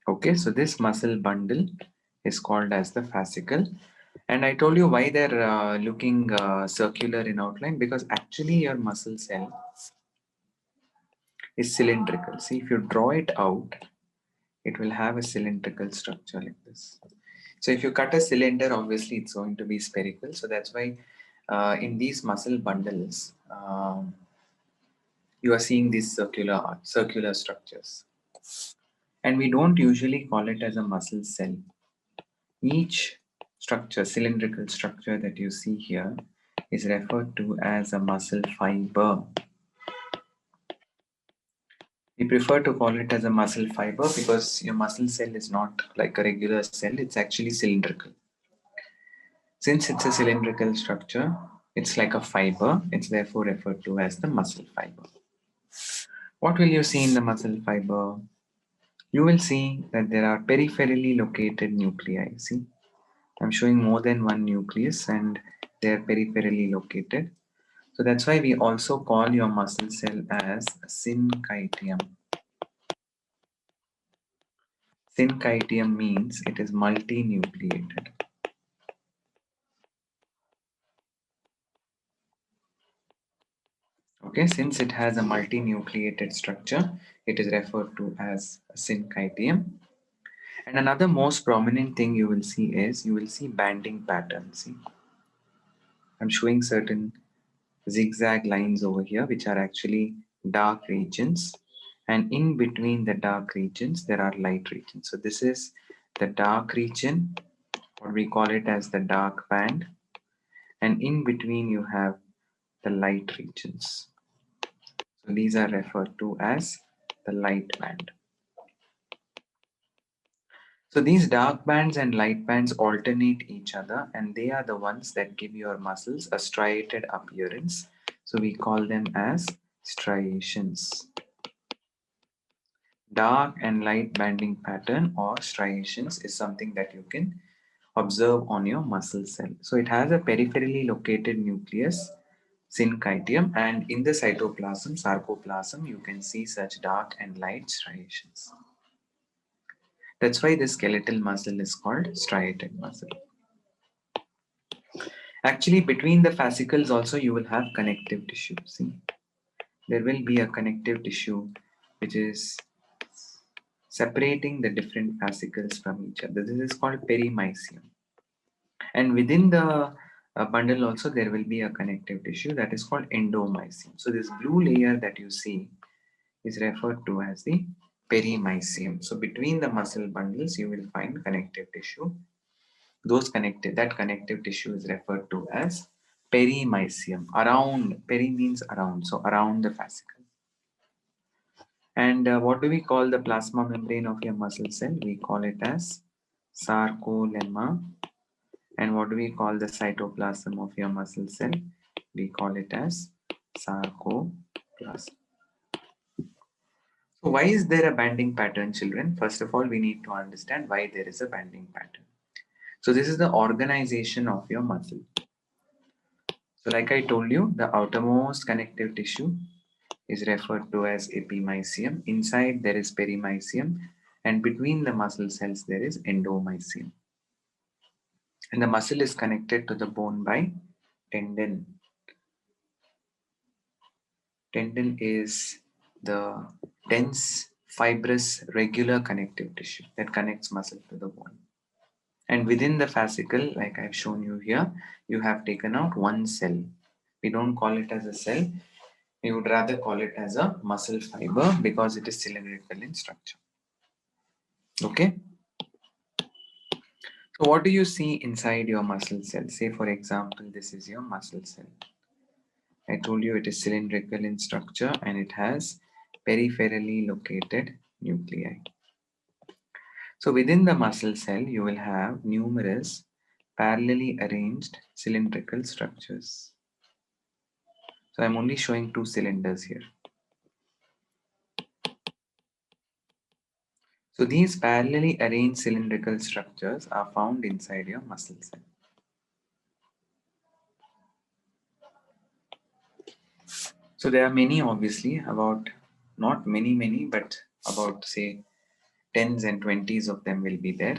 Okay, so this muscle bundle is called as the fascicle. And I told you why they're looking circular in outline, because actually your muscle cell is cylindrical. See, if you draw it out, it will have a cylindrical structure like this. So if you cut a cylinder, obviously it's going to be spherical. So that's why in these muscle bundles, you are seeing these circular structures. And we don't usually call it as a muscle cell. Each structure, cylindrical structure that you see here, is referred to as a muscle fiber. We prefer to call it as a muscle fiber because your muscle cell is not like a regular cell, it's actually cylindrical. Since it's a cylindrical structure, it's like a fiber, it's therefore referred to as the muscle fiber. What will you see in the muscle fiber? You will see that there are peripherally located nuclei. See, I'm showing more than one nucleus and they are peripherally located. So that's why we also call your muscle cell as syncytium. Syncytium means it is multinucleated. Okay, since it has a multinucleated structure, it is referred to as a syncytium. And another most prominent thing you will see is you will see banding patterns. See, I'm showing certain zigzag lines over here, which are actually dark regions. And in between the dark regions, there are light regions. So this is the dark region, or we call it as the dark band. And in between, you have the light regions. So these are referred to as the light band. So these dark bands and light bands alternate each other, and they are the ones that give your muscles a striated appearance. So we call them as striations. Dark and light banding pattern or striations is something that you can observe on your muscle cell. So it has a peripherally located nucleus, syncytium, and in the cytoplasm, sarcoplasm, you can see such dark and light striations. That's why the skeletal muscle is called striated muscle. Actually, between the fascicles also you will have connective tissue. See, there will be a connective tissue which is separating the different fascicles from each other. This is called perimysium. And within the bundle also there will be a connective tissue that is called endomysium. So this blue layer that you see is referred to as the perimysium. So between the muscle bundles you will find connective tissue. That connective tissue is referred to as perimysium. Around, peri means around, so around the fascicle. And what do we call the plasma membrane of your muscle cell? We call it as sarcolemma. And what do we call the cytoplasm of your muscle cell? We call it as sarcoplasm. So why is there a banding pattern, children? First of all, we need to understand why there is a banding pattern. So this is the organization of your muscle. So like I told you, the outermost connective tissue is referred to as epimysium. Inside there is perimysium, and between the muscle cells there is endomysium. And the muscle is connected to the bone by tendon. Tendon is the dense, fibrous, regular connective tissue that connects muscle to the bone. And within the fascicle, like I've shown you here, you have taken out one cell. We don't call it as a cell. We would rather call it as a muscle fiber because it is cylindrical in structure. Okay. So what do you see inside your muscle cell? Say for example, this is your muscle cell. I told you it is cylindrical in structure and it has peripherally located nuclei. So within the muscle cell, you will have numerous parallelly arranged cylindrical structures. So I'm only showing two cylinders here. So these parallelly arranged cylindrical structures are found inside your muscle cell. So there are many, obviously, about not many, but about say Tens and twenties of them will be there.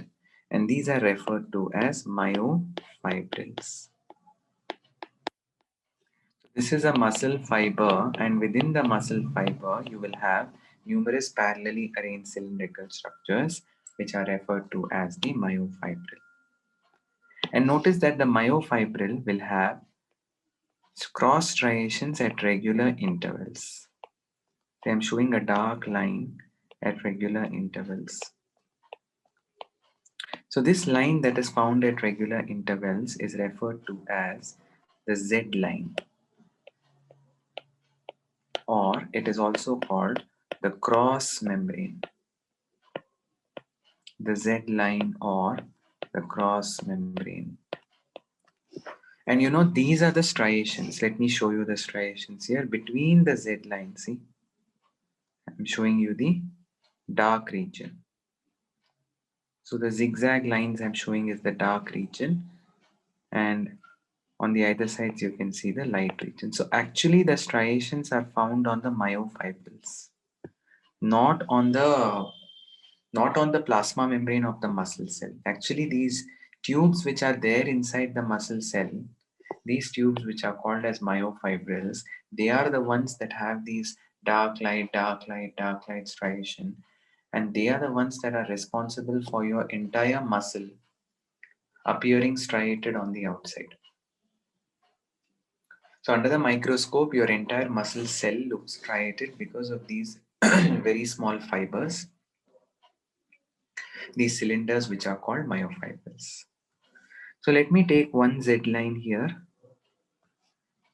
And these are referred to as myofibrils. This is a muscle fiber, and within the muscle fiber, you will have numerous parallelly arranged cylindrical structures, which are referred to as the myofibril. And notice that the myofibril will have cross striations at regular intervals. I am showing a dark line at regular intervals. So this line that is found at regular intervals is referred to as the Z line, or it is also called the cross membrane. The Z line or the cross membrane. And you know, these are the striations. Let me show you the striations here between the Z line. See, I'm showing you the dark region. So the zigzag lines I'm showing is the dark region, and on the other sides you can see the light region. So actually the striations are found on the myofibrils, not on the plasma membrane of the muscle cell. Actually these tubes which are there inside the muscle cell, these tubes which are called as myofibrils, they are the ones that have these dark light, dark light, dark light striation, and they are the ones that are responsible for your entire muscle appearing striated on the outside. So under the microscope, your entire muscle cell looks striated because of these very small fibers, these cylinders which are called myofibrils. So let me take one Z line here,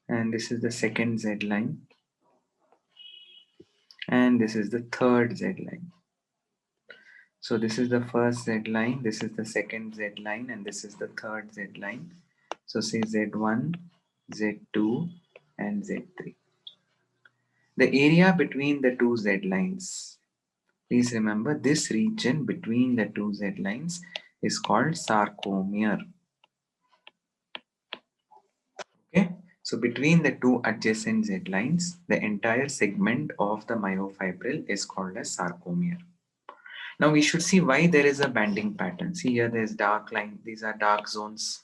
and this is the second Z line, and this is the third Z line. So this is the first Z line, this is the second Z line, and this is the third Z line. So say Z1, Z2, and Z3. The area between the two Z lines, please remember this region between the two Z lines is called sarcomere. Okay, so between the two adjacent Z lines, the entire segment of the myofibril is called as sarcomere. Now we should see why there is a banding pattern. See here, there's dark line. These are dark zones.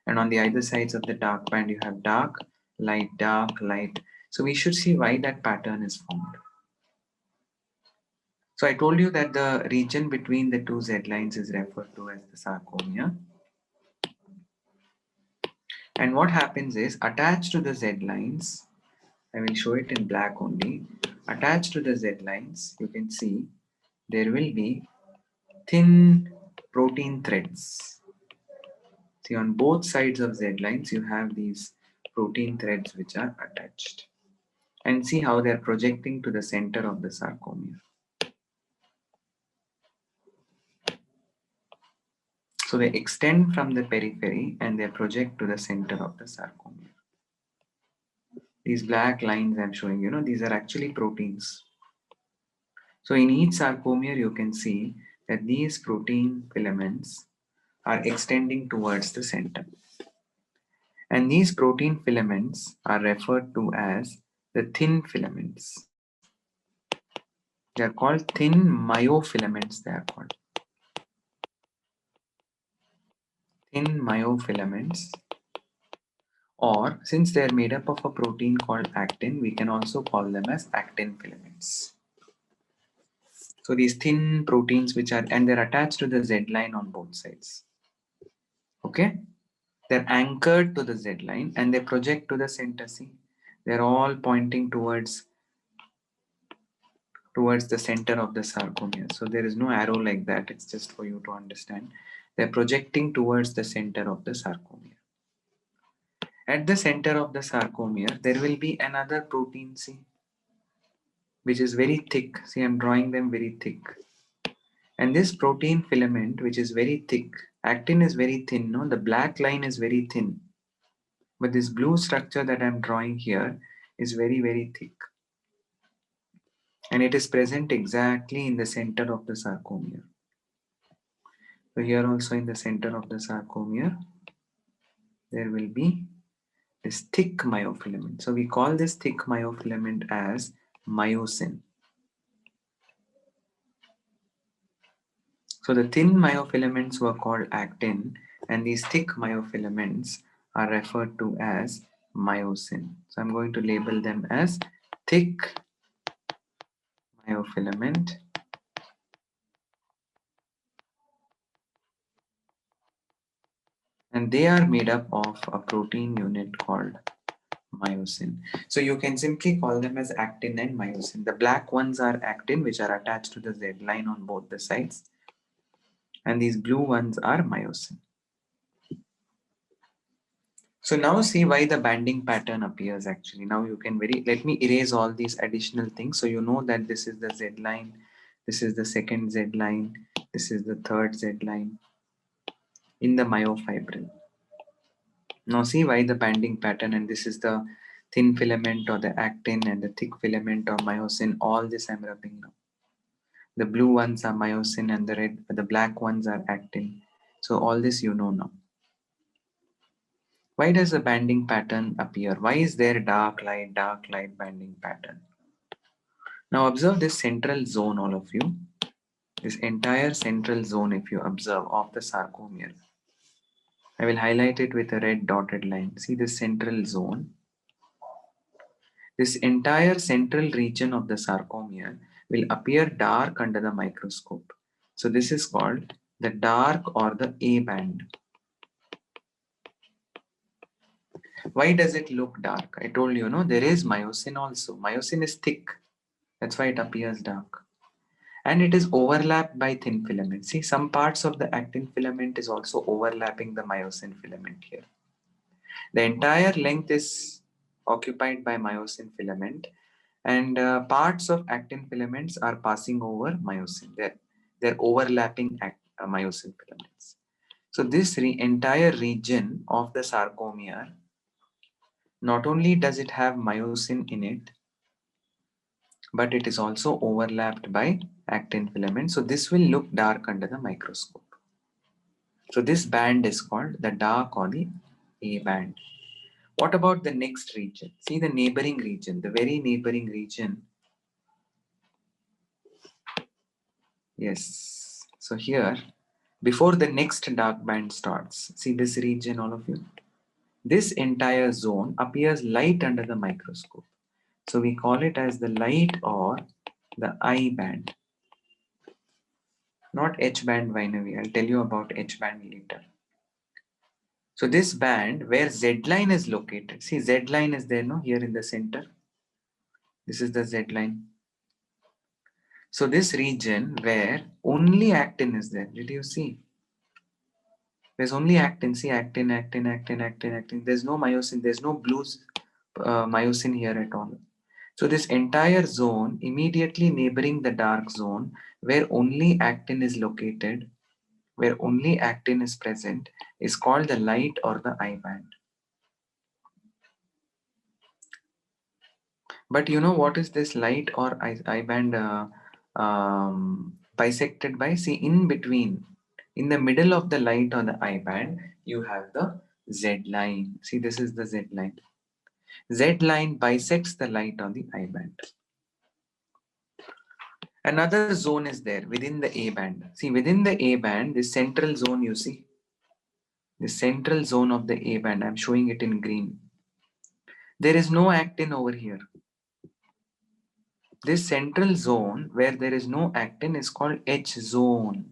And on the either sides of the dark band, you have dark, light, dark, light. So we should see why that pattern is formed. So I told you that the region between the two Z lines is referred to as the sarcomere. And what happens is, attached to the Z lines, I will show it in black only. Attached to the Z lines, you can see there will be thin protein threads. See, on both sides of Z lines, you have these protein threads which are attached. And see how they are projecting to the center of the sarcomere. So they extend from the periphery and they project to the center of the sarcomere. These black lines I'm showing, you know, these are actually proteins. So in each sarcomere, you can see that these protein filaments are extending towards the center. And these protein filaments are referred to as the thin filaments. They are called thin myofilaments. They are called thin myofilaments. Or since they are made up of a protein called actin, we can also call them as actin filaments. So these thin proteins which are, and they're attached to the Z line on both sides. Okay, they're anchored to the Z line and they project to the center. See, they're all pointing towards the center of the sarcomere. So there is no arrow like that. It's just for you to understand. They're projecting towards the center of the sarcomere. At the center of the sarcomere, there will be another protein, see, which is very thick. See, I'm drawing them very thick. And this protein filament, which is very thick, actin is very thin, no? The black line is very thin. But this blue structure that I'm drawing here is very, very thick. And it is present exactly in the center of the sarcomere. So here also in the center of the sarcomere, there will be this thick myofilament. So we call this thick myofilament as myosin. So the thin myofilaments were called actin, and these thick myofilaments are referred to as myosin. So I'm going to label them as thick myofilament and they are made up of a protein unit called myosin. So you can simply call them as actin and myosin. The black ones are actin, which are attached to the Z line on both the sides, and these blue ones are myosin. So now see why the banding pattern appears actually. Now you can let me erase all these additional things so you know that this is the Z line, this is the second Z line, this is the third Z line in the myofibril. Now see why the banding pattern, and this is the thin filament or the actin and the thick filament or myosin. All this I'm rubbing now. The blue ones are myosin and the black ones are actin. So all this you know now. Why does the banding pattern appear? Why is there dark light banding pattern? Now observe this central zone, all of you. This entire central zone, if you observe, of the sarcomere. I will highlight it with a red dotted line. See this central zone. This entire central region of the sarcomere will appear dark under the microscope. So this is called the dark or the A band. Why does it look dark? I told you, no, there is myosin also. Myosin is thick. That's why it appears dark. And it is overlapped by thin filament. See, some parts of the actin filament is also overlapping the myosin filament here. The entire length is occupied by myosin filament, and parts of actin filaments are passing over myosin. They're overlapping myosin filaments. So this entire region of the sarcomere, not only does it have myosin in it, but it is also overlapped by actin filament. So this will look dark under the microscope. So this band is called the dark or the A band. What about the next region? See the neighboring region, the very neighboring region. Yes. So here, before the next dark band starts, see this region, all of you. This entire zone appears light under the microscope. So we call it as the light or the I band. Not H band, Vainavi. I'll tell you about H band later. So this band where Z line is located, see Z line is there, no, here in the center. This is the Z line. So this region where only actin is there, did you see? There's only actin, see actin. There's no myosin, there's no blue myosin here at all. So this entire zone immediately neighboring the dark zone where only actin is located, where only actin is present, is called the light or the I band. But you know what is this light or I band bisected by? See, in between, in the middle of the light or the I band, you have the Z line. See, this is the Z line. Z line bisects the light on the I band. Another zone is there within the A band. See, within the A band, this central zone, you see, the central zone of the A band, I'm showing it in green. There is no actin over here. This central zone where there is no actin is called H zone.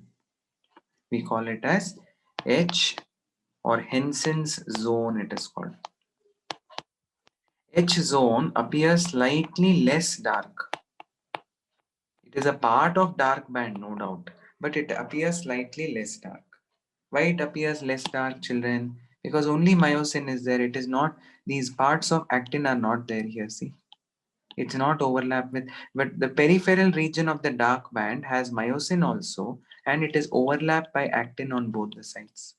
We call it as H or Henson's zone, it is called. H zone appears slightly less dark. It is a part of dark band, no doubt, but it appears slightly less dark. Why it appears less dark, children? Because only myosin is there. It is not, these parts of actin are not there here, see. It's not overlapped with, but the peripheral region of the dark band has myosin also, and it is overlapped by actin on both the sides.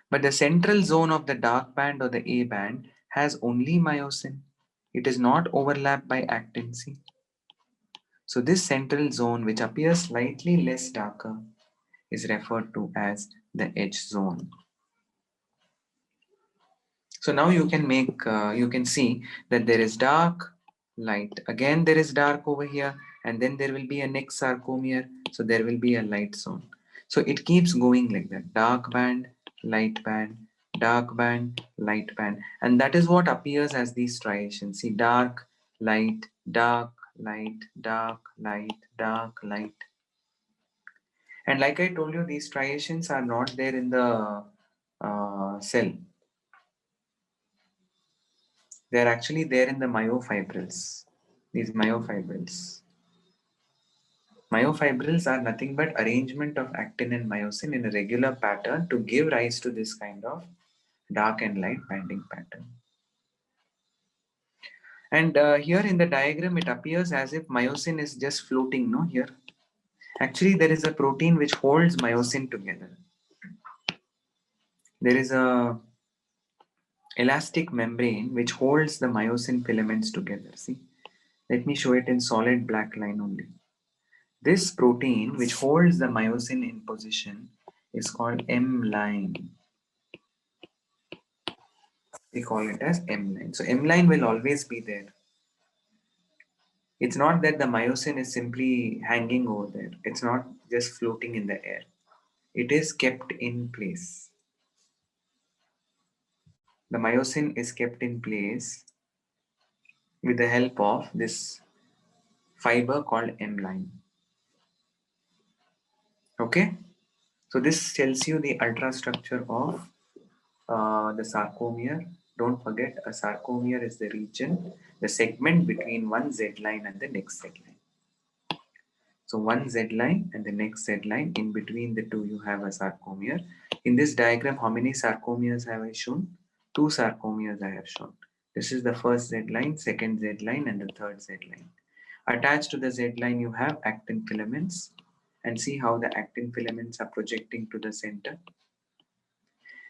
But the central zone of the dark band or the A band has only myosin. It is not overlapped by actin, see. So this central zone, which appears slightly less darker, is referred to as the H zone. So now you can see that there is dark, light. Again, there is dark over here. And then there will be a next sarcomere, so there will be a light zone. So it keeps going like that: dark band, light band, dark band, light band. And that is what appears as these striations. See, dark, light, dark, light, dark, light, dark, light. And like I told you, these striations are not there in the cell. They are actually there in the myofibrils. These myofibrils. Myofibrils are nothing but arrangement of actin and myosin in a regular pattern to give rise to this kind of dark and light banding pattern. And here in the diagram, it appears as if myosin is just floating, no, here. Actually, there is a protein which holds myosin together. There is a elastic membrane which holds the myosin filaments together. See, let me show it in solid black line only. This protein which holds the myosin in position is called M-line. We call it as M-line. So M-line will always be there. It's not that the myosin is simply hanging over there. It's not just floating in the air. It is kept in place. The myosin is kept in place with the help of this fiber called M-line. Okay? So this tells you the ultrastructure of the sarcomere. Don't forget, a sarcomere is the region, the segment between one Z line and the next Z line. So one Z line and the next Z line, in between the two you have a sarcomere. In this diagram, how many sarcomeres have I shown? 2 sarcomeres I have shown. This is the first Z line, second Z line, and the third Z line. Attached to the Z line you have actin filaments, and see how the actin filaments are projecting to the center.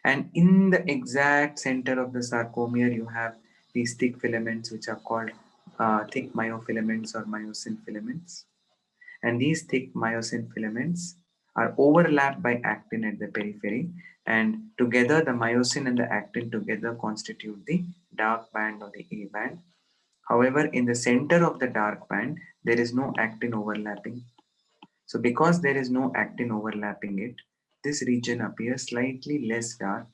And in the exact center of the sarcomere you have these thick filaments which are called thick myofilaments or myosin filaments. And these thick myosin filaments are overlapped by actin at the periphery, and together the myosin and the actin together constitute the dark band or the A band. However, in the center of the dark band there is no actin overlapping. So because there is no actin overlapping it, this region appears slightly less dark,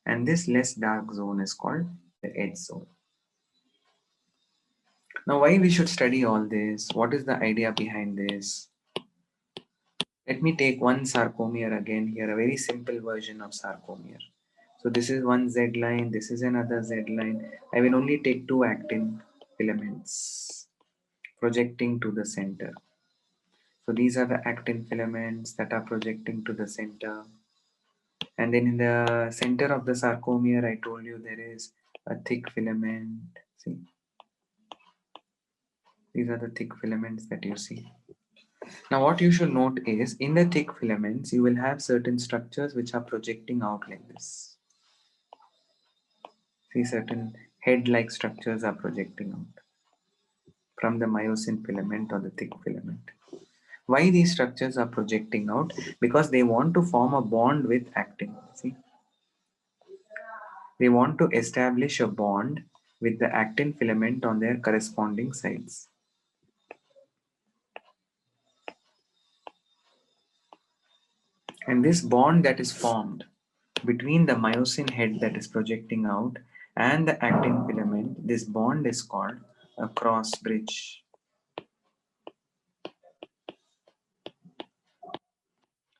and this less dark zone is called the edge zone. Now, why we should study all this? What is the idea behind this? Let me take one sarcomere again here, a very simple version of sarcomere. So this is one Z line, this is another Z line. I will only take 2 actin filaments projecting to the center. So these are the actin filaments that are projecting to the center. And then in the center of the sarcomere, I told you there is a thick filament. See, these are the thick filaments that you see. Now what you should note is, in the thick filaments, you will have certain structures which are projecting out like this. See, certain head-like structures are projecting out from the myosin filament or the thick filament. Why these structures are projecting out? Because they want to form a bond with actin. See, they want to establish a bond with the actin filament on their corresponding sides. And this bond that is formed between the myosin head that is projecting out and the actin filament, this bond is called a cross bridge.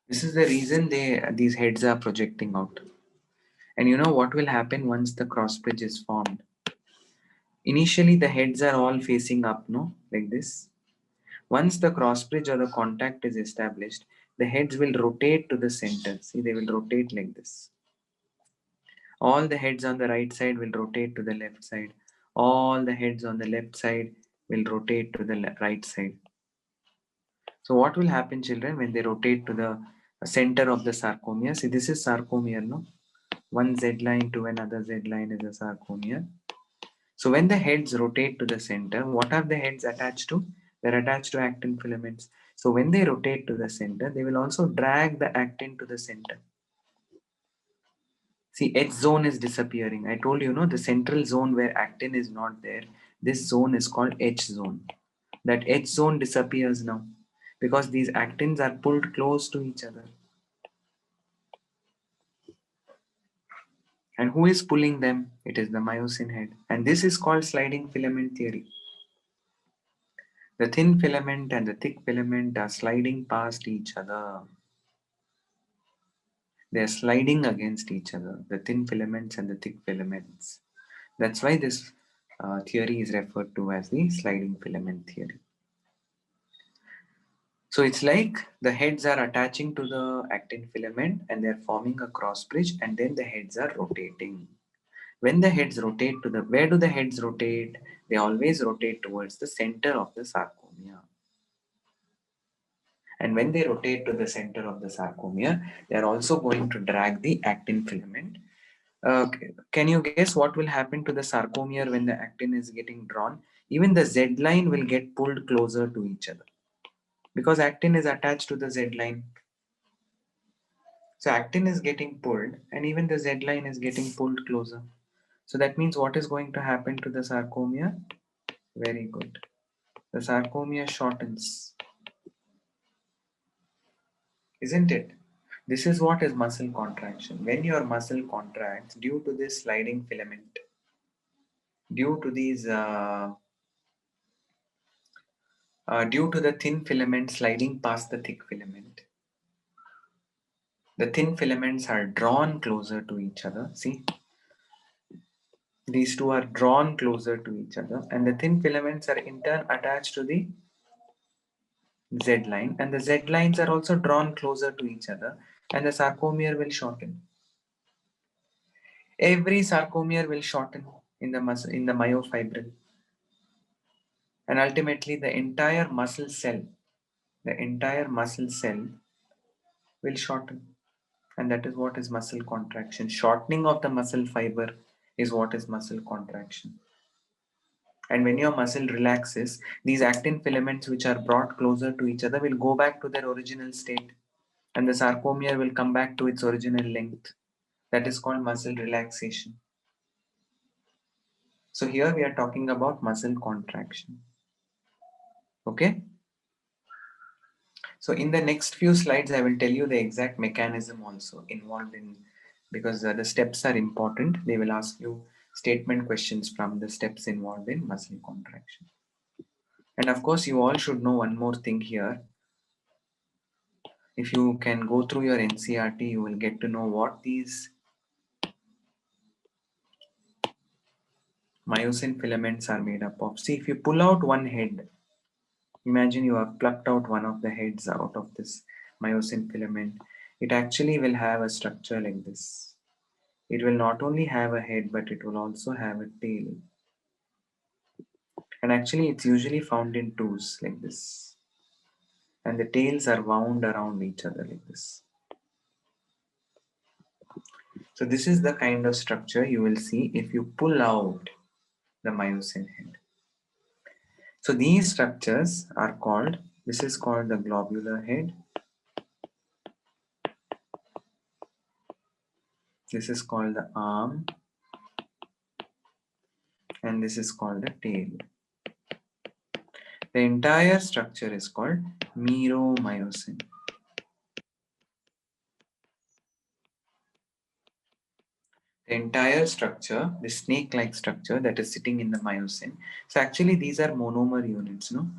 This is the reason these heads are projecting out. And you know what will happen once the cross bridge is formed? Initially, the heads are all facing up, no? Like this. Once the cross bridge or the contact is established, the heads will rotate to the center. See, they will rotate like this. All the heads on the right side will rotate to the left side. All the heads on the left side will rotate to the right side. So what will happen, children, when they rotate to the center of the sarcomere? See, this is sarcomere, no? One Z line to another Z line is a sarcomere. So when the heads rotate to the center, what are the heads attached to? They're attached to actin filaments. So when they rotate to the center, they will also drag the actin to the center. See, edge zone is disappearing. I told you, no, the central zone where actin is not there, this zone is called edge zone. That edge zone disappears now because these actins are pulled close to each other. And who is pulling them? It is the myosin head. And this is called sliding filament theory. The thin filament and the thick filament are sliding past each other. They are sliding against each other, the thin filaments and the thick filaments. That's why this theory is referred to as the sliding filament theory. So it's like the heads are attaching to the actin filament and they're forming a cross bridge, and then the heads are rotating. When the heads rotate to the, where do the heads rotate? They always rotate towards the center of the sarcomere. And when they rotate to the center of the sarcomere, they are also going to drag the actin filament. Can you guess what will happen to the sarcomere when the actin is getting drawn? Even the Z line will get pulled closer to each other because actin is attached to the Z line. So actin is getting pulled and even the Z line is getting pulled closer. So that means what is going to happen to the sarcomere? Very good. The sarcomere shortens, isn't it? This is what is muscle contraction. When your muscle contracts due to this sliding filament, due to these due to the thin filament sliding past the thick filament, the thin filaments are drawn closer to each other. See, these two are drawn closer to each other, and the thin filaments are in turn attached to the Z line, and the Z lines are also drawn closer to each other, and the sarcomere will shorten. Every sarcomere will shorten in the muscle, in the myofibril, and ultimately the entire muscle cell will shorten, and that is what is muscle contraction. Shortening of the muscle fiber is what is muscle contraction. And when your muscle relaxes, these actin filaments which are brought closer to each other will go back to their original state, and the sarcomere will come back to its original length. That is called muscle relaxation. So here we are talking about muscle contraction. Okay. So in the next few slides, I will tell you the exact mechanism also involved in, because the steps are important. They will ask you statement questions from the steps involved in muscle contraction. And of course, you all should know one more thing here. If you can go through your NCRT, you will get to know what these myosin filaments are made up of. See, if you pull out one head, imagine you have plucked out one of the heads out of this myosin filament. It actually will have a structure like this. It will not only have a head, but it will also have a tail. And actually, it's usually found in twos like this. And the tails are wound around each other like this. So this is the kind of structure you will see if you pull out the myosin head. So these structures are called, this is called the globular head. This is called the arm. And this is called the tail. The entire structure is called meromyosin. The entire structure, the snake-like structure that is sitting in the myosin. So actually these are monomer units, no?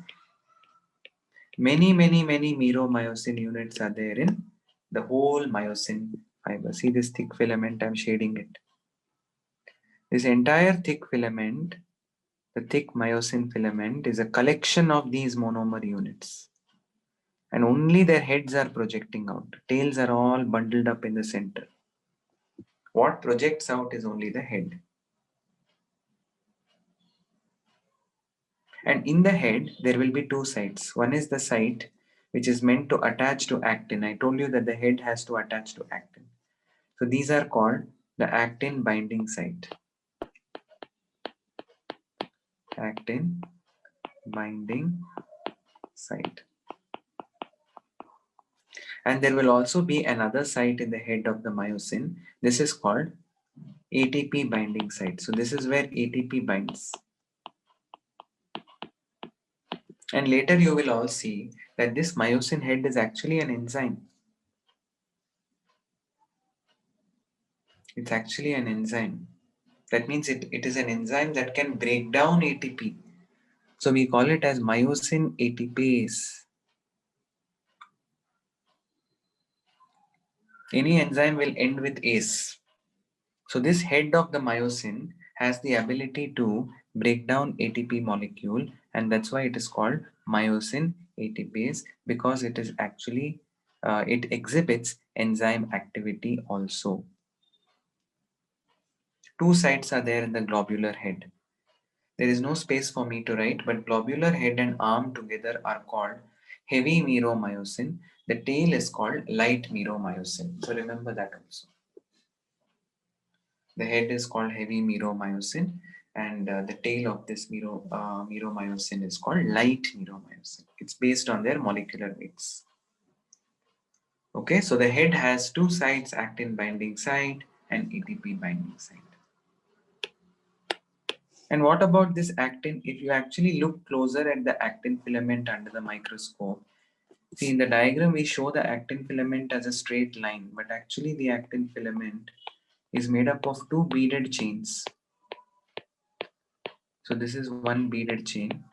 Many meromyosin units are there in the whole myosin fiber. See this thick filament, I'm shading it. This entire thick filament, the thick myosin filament, is a collection of these monomer units. And only their heads are projecting out. Tails are all bundled up in the center. What projects out is only the head. And in the head, there will be two sites. One is the site which is meant to attach to actin. I told you that the head has to attach to actin. So these are called the actin binding site. Actin binding site. And there will also be another site in the head of the myosin. This is called ATP binding site. So this is where ATP binds. And later you will all see that this myosin head is actually an enzyme. It's actually an enzyme. That means it is an enzyme that can break down ATP. So we call it as myosin ATPase. Any enzyme will end with ase. So this head of the myosin has the ability to break down ATP molecule, and that's why it is called myosin ATPase, because it is actually it exhibits enzyme activity also. Two sides are there in the globular head. There is no space for me to write, but globular head and arm together are called heavy meromyosin. The tail is called light meromyosin. So remember that also. The head is called heavy meromyosin, and the tail of this meromyosin is called light meromyosin. It's based on their molecular weights. Okay, so the head has two sides, actin binding site and ATP binding site. And what about this actin? If you actually look closer at the actin filament under the microscope, see in the diagram we show the actin filament as a straight line, but actually the actin filament is made up of two beaded chains. So this is one beaded chain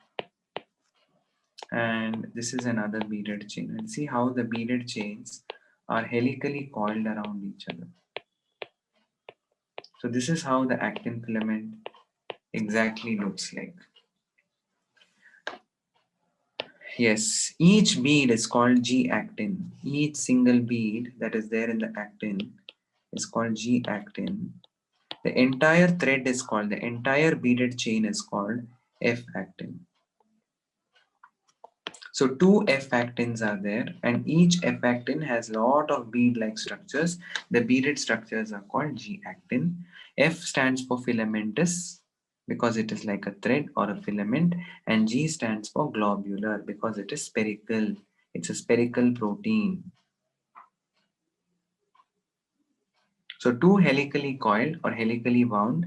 and this is another beaded chain. And see how the beaded chains are helically coiled around each other. So this is how the actin filament exactly looks like. Yes, each bead is called G-actin. Each single bead that is there in the actin is called G-actin. The entire thread is called, the entire beaded chain is called F-actin. So two F-actins are there, and each F-actin has lot of bead-like structures. The beaded structures are called G-actin. F stands for filamentous because it is like a thread or a filament, and G stands for globular because it is spherical. It's a spherical protein. So two helically coiled or helically wound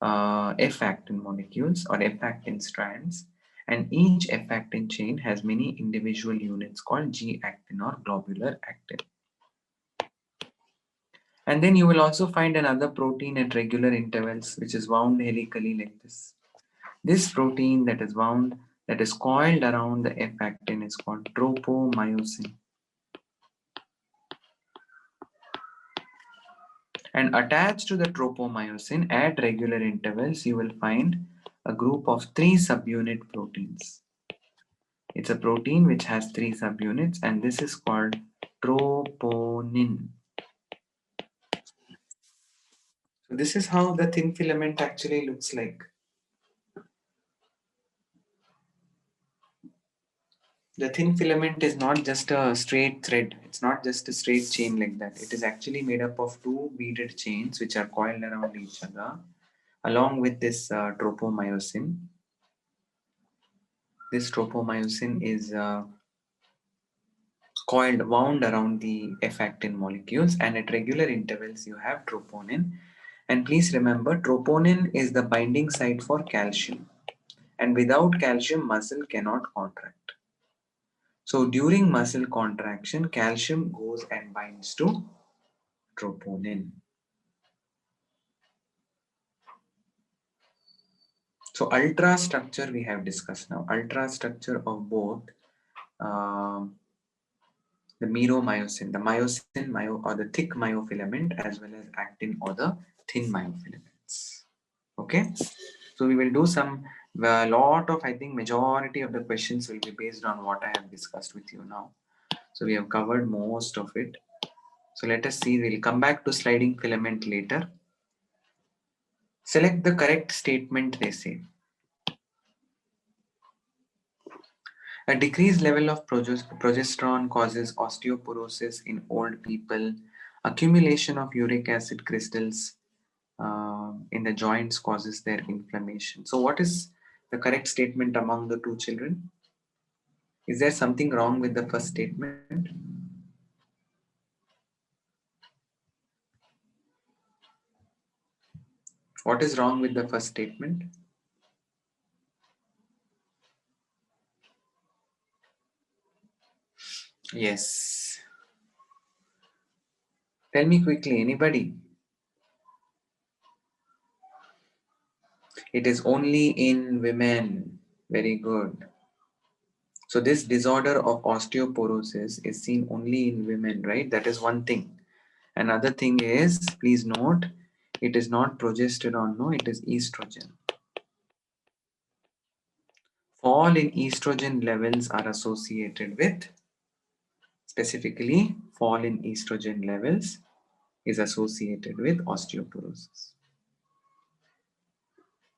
F-actin molecules or F-actin strands, and each F-actin chain has many individual units called G-actin or globular actin. And then you will also find another protein at regular intervals which is wound helically like this. This protein that is wound, that is coiled around the F-actin is called tropomyosin. And attached to the tropomyosin at regular intervals, you will find a group of three subunit proteins. It's a protein which has three subunits, and this is called troponin. So this is how the thin filament actually looks like. The thin filament is not just a straight thread. It's not just a straight chain like that. It is actually made up of two beaded chains which are coiled around each other along with this tropomyosin. This tropomyosin is coiled wound around the F-actin molecules, and at regular intervals you have troponin. And please remember, troponin is the binding site for calcium, and without calcium muscle cannot contract. So during muscle contraction, calcium goes and binds to troponin. So ultrastructure we have discussed now. Ultrastructure of both the meromyosin, the myosin or the thick myofilament, as well as actin or the thin myofilaments. Okay, so we will do some a lot of, I think majority of the questions will be based on what I have discussed with you now. So we have covered most of it. So let us see, we'll come back to sliding filament later. Select the correct statement, they say. A decreased level of progesterone causes osteoporosis in old people. Accumulation of uric acid crystals in the joints causes their inflammation. So what is the correct statement among the two children? Is there something wrong with the first statement? What is wrong with the first statement? Yes. Tell me quickly, anybody? It is only in women. Very good. So this disorder of osteoporosis is seen only in women, right? That is one thing. Another thing is, please note, it is not progesterone, no, it is estrogen. Fall in estrogen levels are associated with, specifically, fall in estrogen levels is associated with osteoporosis.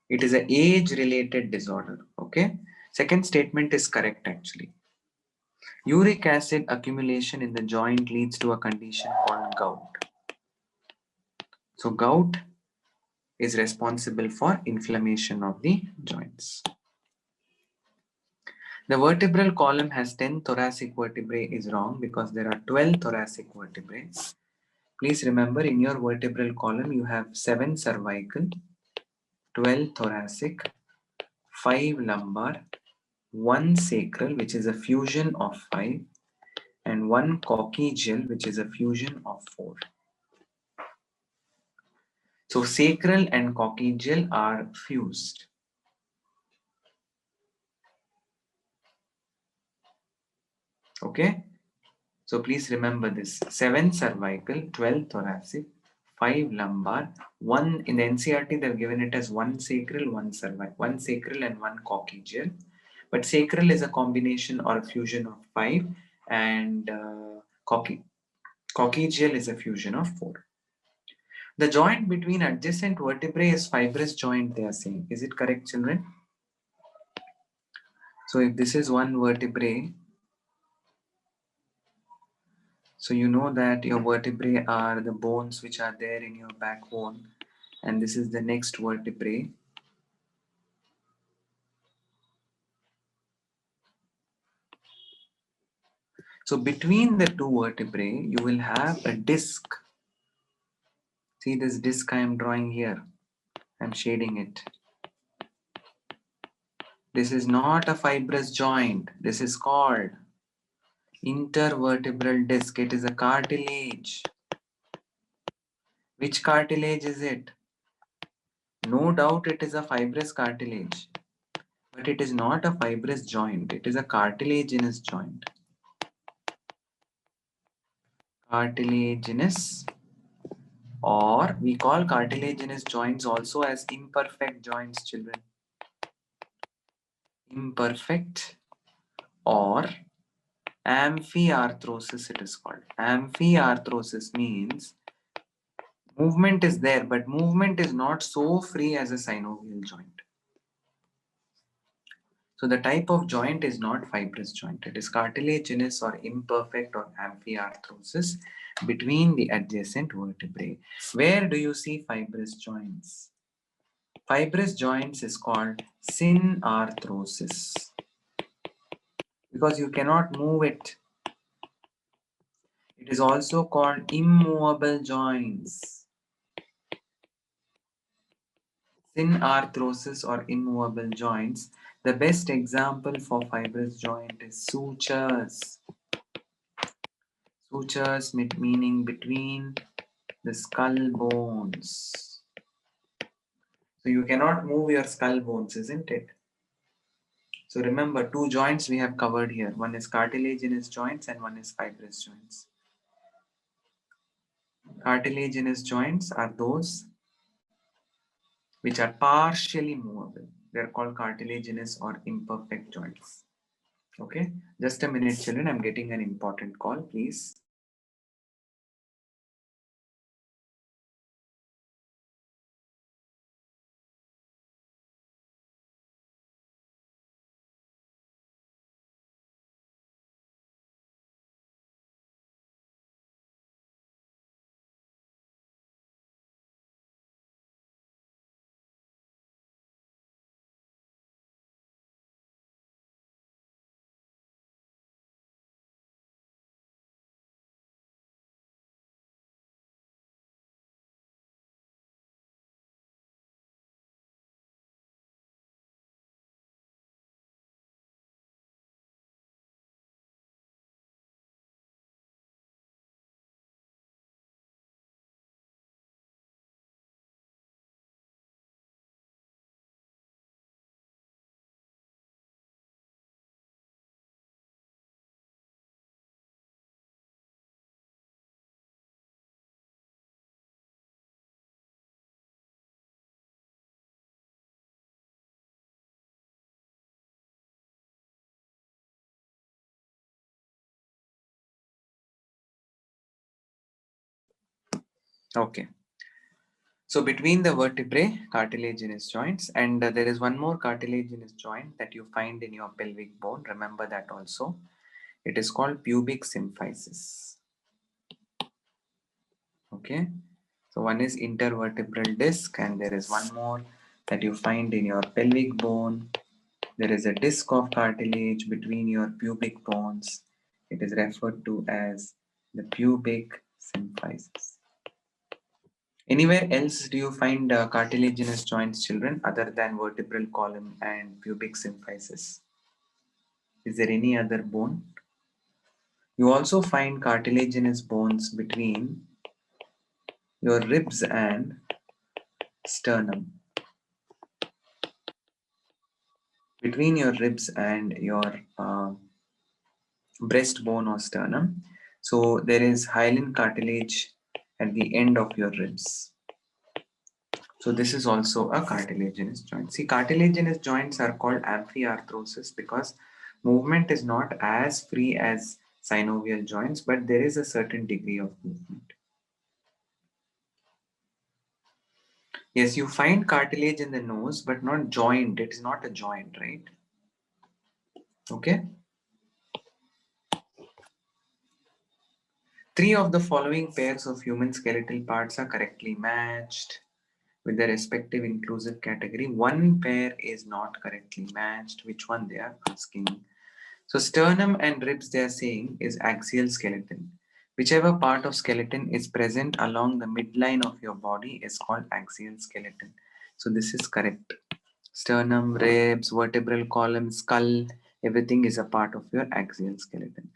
It is an age-related disorder, okay? Second statement is correct actually. Uric acid accumulation in the joint leads to a condition called gout. So gout is responsible for inflammation of the joints. The vertebral column has 10 thoracic vertebrae is wrong because there are 12 thoracic vertebrae. Please remember, in your vertebral column you have 7 cervical, 12 thoracic, 5 lumbar, 1 sacral which is a fusion of 5, and 1 coccygeal which is a fusion of 4. So sacral and coccygeal are fused. Okay, so please remember this: 7 cervical, 12 thoracic, 5 lumbar, 1 in the NCRT they've given it as 1 sacral, 1 cervical, 1 sacral and 1 coccygeal. But sacral is a combination or a fusion of 5, and coccygeal is a fusion of 4. The joint between adjacent vertebrae is fibrous joint, they are saying. Is it correct, children? So if this is one vertebrae, so you know that your vertebrae are the bones which are there in your backbone, and this is the next vertebrae. So between the two vertebrae, you will have a disc. See this disc I am drawing here. I am shading it. This is not a fibrous joint. This is called intervertebral disc. It is a cartilage. Which cartilage is it? No doubt it is a fibrous cartilage, but it is not a fibrous joint. It is a cartilaginous joint. Cartilaginous, or we call cartilaginous joints also as imperfect joints, children. Imperfect or amphiarthrosis it is called. Amphiarthrosis means movement is there, but movement is not so free as a synovial joint. So the type of joint is not fibrous joint. It is cartilaginous or imperfect or amphiarthrosis between the adjacent vertebrae. Where do you see fibrous joints? Fibrous joints is called synarthrosis because you cannot move it. It is also called immovable joints. Synarthrosis or immovable joints. The best example for fibrous joint is sutures. Sutures meaning between the skull bones. So you cannot move your skull bones, isn't it? So remember, two joints we have covered here. One is cartilaginous joints and one is fibrous joints. Cartilaginous joints are those which are partially movable. They are called cartilaginous or imperfect joints. Okay, just a minute, children. I'm getting an important call, please. Okay. So between the vertebrae, cartilaginous joints, and there is one more cartilaginous joint that you find in your pelvic bone. Remember that also. It is called pubic symphysis. Okay. So one is intervertebral disc, and there is one more that you find in your pelvic bone. There is a disc of cartilage between your pubic bones. It is referred to as the pubic symphysis. Anywhere else do you find cartilaginous joints, children, other than vertebral column and pubic symphysis? Is there any other bone? You also find cartilaginous bones between your ribs and sternum. Between your ribs and your breastbone or sternum. So there is hyaline cartilage at the end of your ribs. So this is also a cartilaginous joint. See, cartilaginous joints are called amphiarthrosis because movement is not as free as synovial joints, but there is a certain degree of movement. Yes, you find cartilage in the nose, but not joint. It is not a joint, right? Okay. Three of the following pairs of human skeletal parts are correctly matched with their respective inclusive category. One pair is not correctly matched. Which one they are asking? So sternum and ribs, they are saying, is axial skeleton. Whichever part of skeleton is present along the midline of your body is called axial skeleton. So this is correct. Sternum, ribs, vertebral column, skull, everything is a part of your axial skeleton.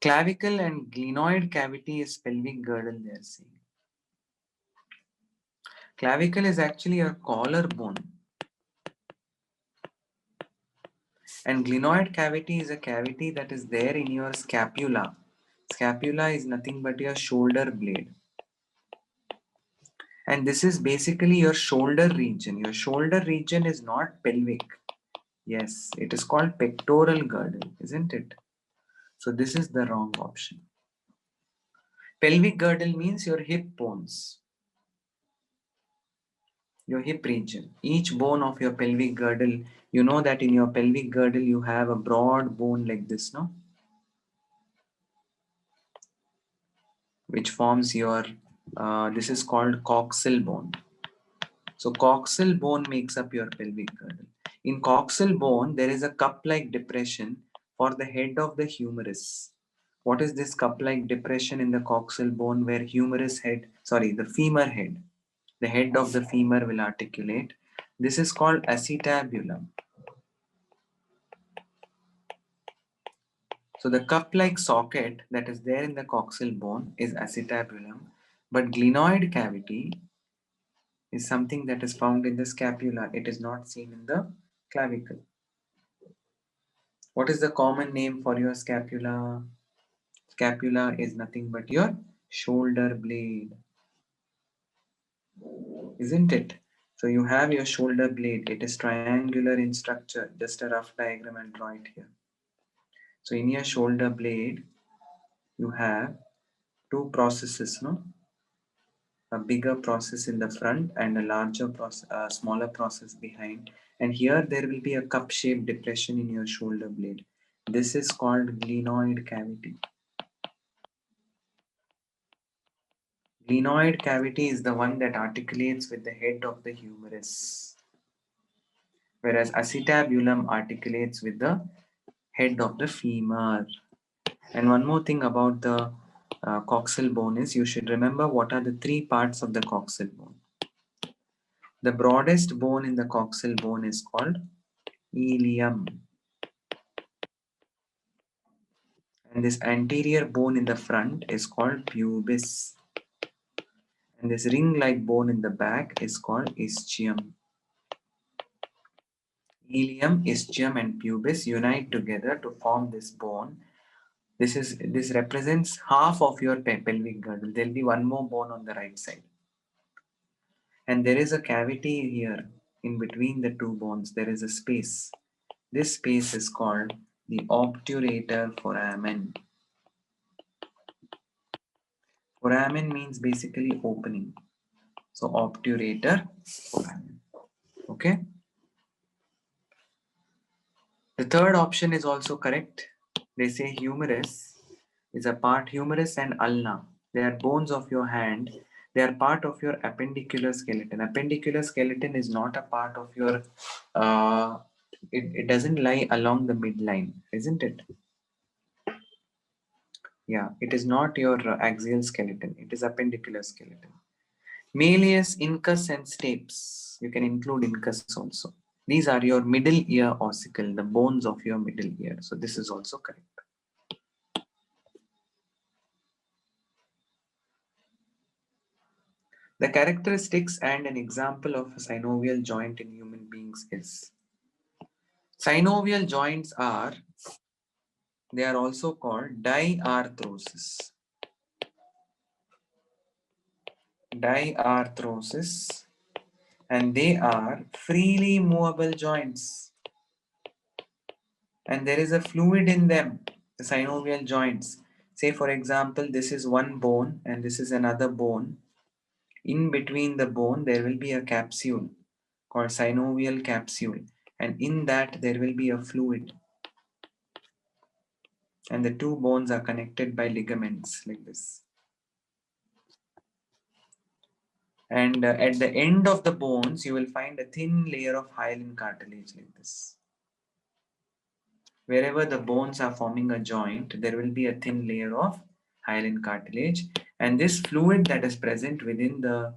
Clavicle and glenoid cavity is pelvic girdle, they are saying. Clavicle is actually a collarbone, and glenoid cavity is a cavity that is there in your scapula. Scapula is nothing but your shoulder blade, and this is basically your shoulder region. Your shoulder region is not pelvic. Yes, it is called pectoral girdle, isn't it? So this is the wrong option. Pelvic girdle means your hip bones, your hip region. Each bone of your pelvic girdle, you know that in your pelvic girdle you have a broad bone like this, no? Which forms your, this is called coxal bone. So coxal bone makes up your pelvic girdle. In coxal bone, there is a cup-like depression for the head of the humerus. What is this cup-like depression in the coxal bone where the femur head, the head of the femur will articulate? This is called acetabulum. So the cup-like socket that is there in the coxal bone is acetabulum, but glenoid cavity is something that is found in the scapula. It is not seen in the clavicle. What is the common name for your scapula? Scapula is nothing but your shoulder blade, isn't it? So you have your shoulder blade. It is triangular in structure. Just a rough diagram I'll draw it here. So in your shoulder blade, you have two processes, no? A bigger process in the front and a larger process, smaller process behind. And here there will be a cup-shaped depression in your shoulder blade. This is called glenoid cavity. Glenoid cavity is the one that articulates with the head of the humerus, whereas acetabulum articulates with the head of the femur. And one more thing about the coxal bone is you should remember what are the three parts of the coxal bone. The broadest bone in the coxal bone is called ilium. And this anterior bone in the front is called pubis. And this ring-like bone in the back is called ischium. Ilium, ischium, and pubis unite together to form this bone. This represents half of your pelvic girdle. There will be one more bone on the right side. And there is a cavity here in between the two bones. There is a space. This space is called the obturator foramen. Foramen means basically opening. So obturator foramen. Okay. The third option is also correct. They say humerus is a part, humerus and ulna. They are bones of your hand. They are part of your appendicular skeleton. Appendicular skeleton is not a part of your, it doesn't lie along the midline, isn't it? Yeah, it is not your axial skeleton. It is appendicular skeleton. Malleus, incus and stapes. You can include incus also. These are your middle ear ossicle, the bones of your middle ear. So this is also correct. The characteristics and an example of a synovial joint in human beings is synovial joints are, they are also called diarthrosis. Diarthrosis, and they are freely movable joints. And there is a fluid in them, the synovial joints. Say, for example, this is one bone and this is another bone. In between the bone, there will be a capsule called synovial capsule, and in that, there will be a fluid. And the two bones are connected by ligaments like this. And at the end of the bones, you will find a thin layer of hyaline cartilage like this. Wherever the bones are forming a joint, there will be a thin layer of hyaline cartilage, and this fluid that is present within the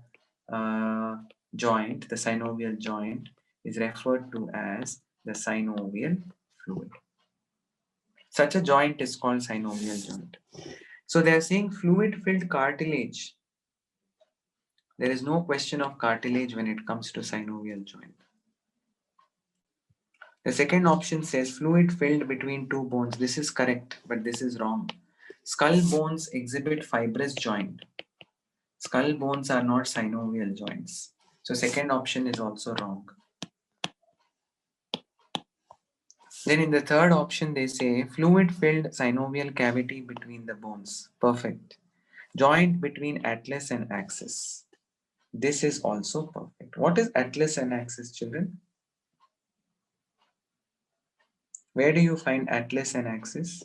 joint, the synovial joint, is referred to as the synovial fluid. Such a joint is called synovial joint. So they are saying fluid filled cartilage. There is no question of cartilage when it comes to synovial joint. The second option says fluid filled between two bones. This is correct, but this is wrong. Skull bones exhibit fibrous joint. Skull bones are not synovial joints. So second option is also wrong. Then in the third option, they say fluid filled synovial cavity between the bones. Perfect. Joint between atlas and axis. This is also perfect. What is atlas and axis, children? Where do you find atlas and axis?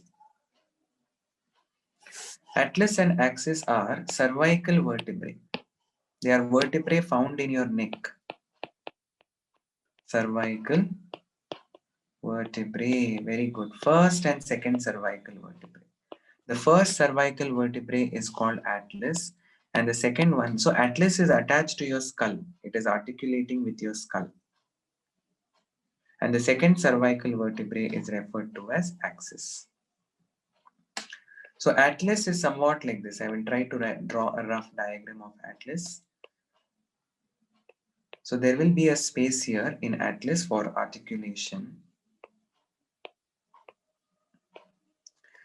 Atlas and axis are cervical vertebrae. They are vertebrae found in your neck. Cervical vertebrae. Very good. First and second cervical vertebrae. The first cervical vertebrae is called atlas, and the second one, so atlas is attached to your skull. It is articulating with your skull. And the second cervical vertebrae is referred to as axis. So atlas is somewhat like this. I will try to draw a rough diagram of atlas. So there will be a space here in atlas for articulation.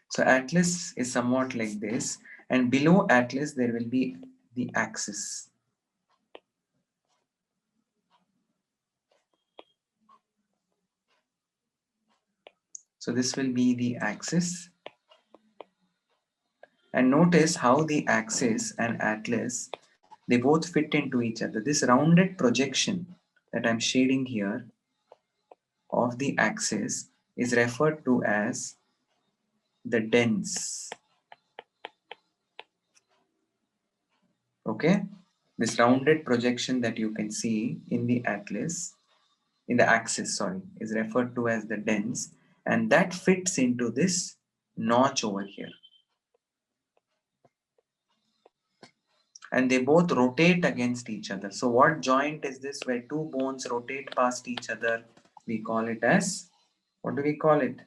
So atlas is somewhat like this, and below atlas there will be the axis. So this will be the axis. And notice how the axis and atlas, they both fit into each other. This rounded projection that I'm shading here of the axis is referred to as the dens. Okay, this rounded projection that you can see in the atlas, in the axis, sorry, is referred to as the dens, and that fits into this notch over here. And they both rotate against each other. So what joint is this where two bones rotate past each other? We call it as, what do we call it?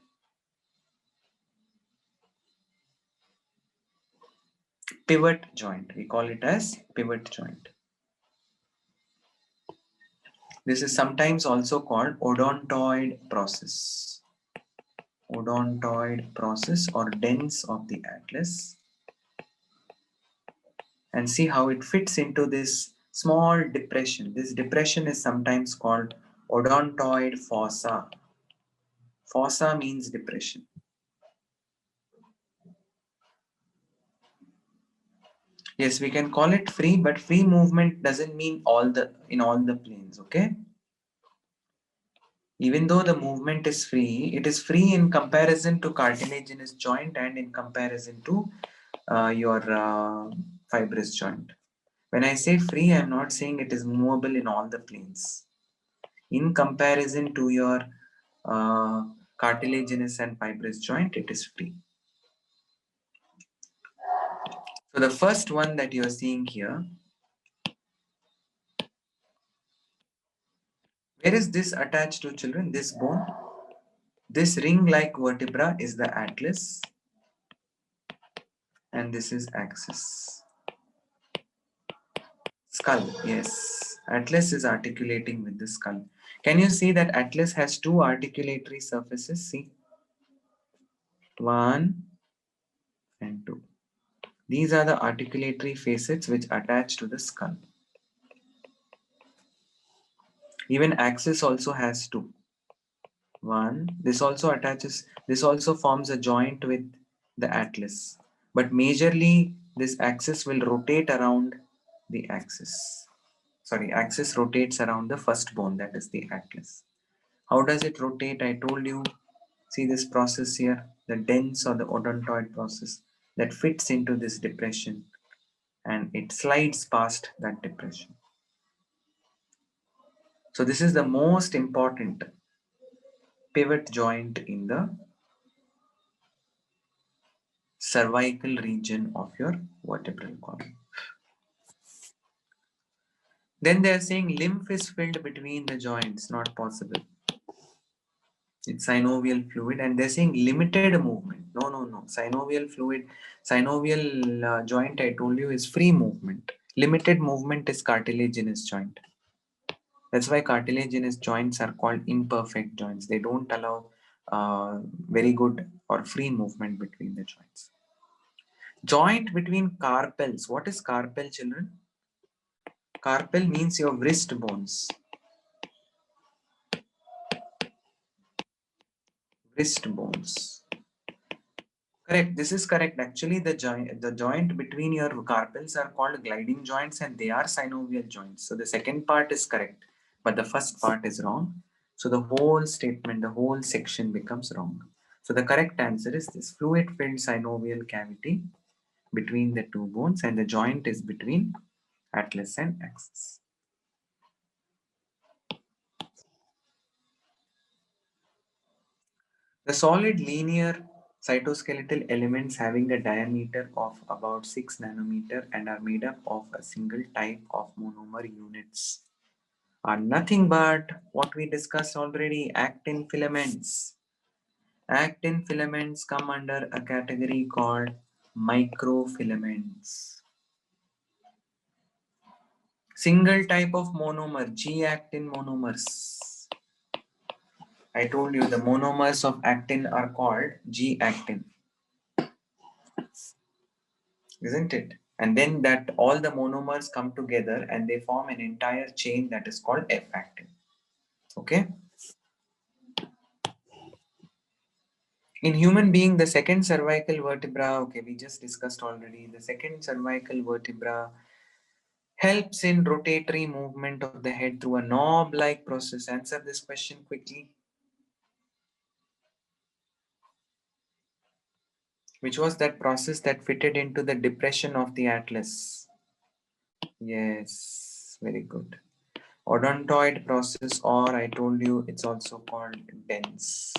Pivot joint. We call it as pivot joint. This is sometimes also called odontoid process. Odontoid process or dens of the atlas. And see how it fits into this small depression. This depression is sometimes called odontoid fossa. Fossa means depression. Yes, we can call it free, but free movement doesn't mean in all the planes, okay? Even though the movement is free, it is free in comparison to cartilaginous joint and in comparison to your fibrous joint. When I say free, I'm not saying it is movable in all the planes. In comparison to your uh, cartilaginous and fibrous joint, it is free. So the first one that you are seeing here, where is this attached to, children? This bone? This ring-like vertebra is the atlas, and this is axis. Skull, yes. Atlas is articulating with the skull. Can you see that atlas has two articulatory surfaces? See, 1 and 2. These are the articulatory facets which attach to the skull. Even axis also has 2. 1. This also forms a joint with the atlas. But majorly, this axis will rotate around the axis. Sorry, axis rotates around the first bone, that is the atlas. How does it rotate? I told you, see this process here, the dens or the odontoid process that fits into this depression and it slides past that depression. So this is the most important pivot joint in the cervical region of your vertebral column. Then they are saying lymph is filled between the joints, not possible. It's synovial fluid, and they're saying limited movement. No. Synovial fluid, synovial joint, I told you, is free movement. Limited movement is cartilaginous joint. That's why cartilaginous joints are called imperfect joints. They don't allow very good or free movement between the joints. Joint between carpels. What is carpel, children? Carpel means your wrist bones. Wrist bones. Correct. This is correct. Actually, the joint between your carpels are called gliding joints, and they are synovial joints. So the second part is correct, but the first part is wrong. So the whole statement, the whole section becomes wrong. So the correct answer is this: fluid-filled synovial cavity between the two bones, and the joint is between atlas and axis. The solid linear cytoskeletal elements having a diameter of about 6 nanometer and are made up of a single type of monomer units are nothing but what we discussed already, actin filaments. Actin filaments come under a category called microfilaments. Single type of monomer, G-actin monomers. I told you the monomers of actin are called G-actin, isn't it? And then that all the monomers come together and they form an entire chain that is called F-actin. Okay? In human being, the second cervical vertebra, okay, we just discussed already, the second cervical vertebra helps in rotatory movement of the head through a knob-like process. Answer this question quickly. Which was that process that fitted into the depression of the atlas? Yes, very good. Odontoid process, or I told you it's also called dens.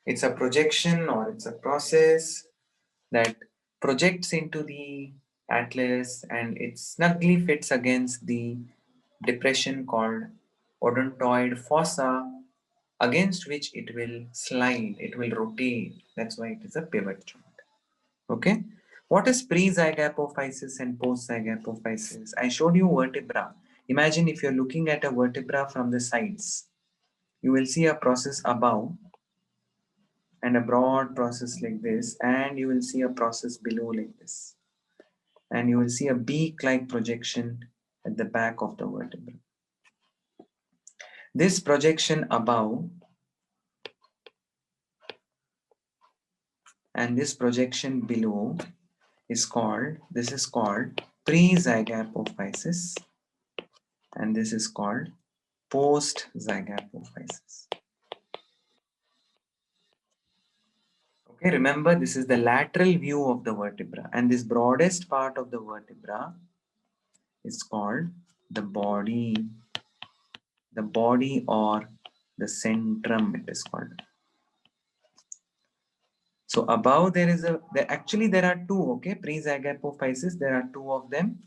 It's a projection or it's a process that projects into the atlas and it snugly fits against the depression called odontoid fossa, against which it will slide, it will rotate. That's why it is a pivot joint. Okay. What is pre-zygapophysis and post-zygapophysis? I showed you vertebra. Imagine if you're looking at a vertebra from the sides, you will see a process above and a broad process like this, and you will see a process below like this. And you will see a beak-like projection at the back of the vertebra. This projection above and this projection below is called, this is called pre-zygapophysis, and this is called post-zygapophysis. Okay, remember this is the lateral view of the vertebra, and this broadest part of the vertebra is called the body or the centrum, it is called. So above there is actually there are two, okay, pre-zygapophysis, there are two of them.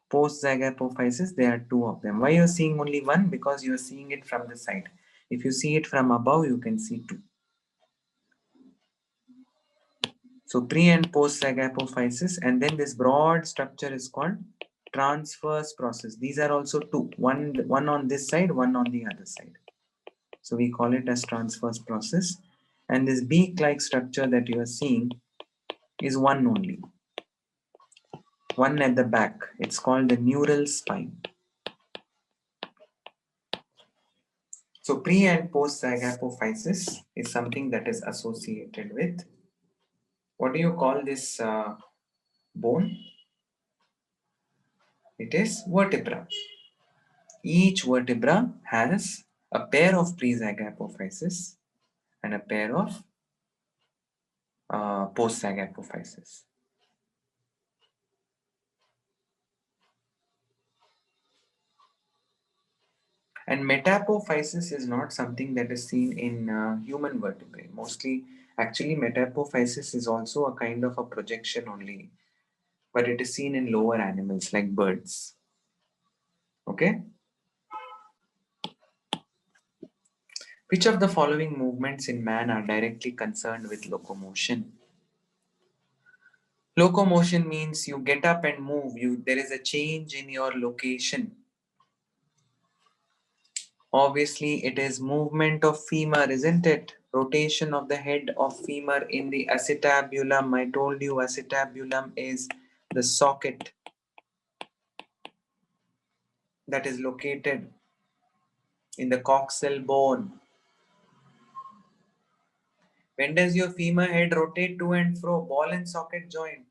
Post-zygapophysis, there are two of them. Why you're seeing only one? Because you're seeing it from the side. If you see it from above, you can see two. So pre and post-zygapophysis, and then this broad structure is called transverse process. These are also two, one on this side, one on the other side. So we call it as transverse process. And this beak-like structure that you are seeing is one only. One at the back. It's called the neural spine. So pre and post zygapophysis is something that is associated with, what do you call this bone? It is vertebra. Each vertebra has a pair of pre-zygapophysis and a pair of post-zygapophysis. And metapophysis is not something that is seen in human vertebrae. Mostly, actually, metapophysis is also a kind of a projection only, but it is seen in lower animals like birds. Okay? Which of the following movements in man are directly concerned with locomotion? Locomotion means you get up and move. There is a change in your location. Obviously, it is movement of femur, isn't it? Rotation of the head of femur in the acetabulum. I told you acetabulum is the socket that is located in the coxal bone. When does your femur head rotate to and fro? Ball and socket joint.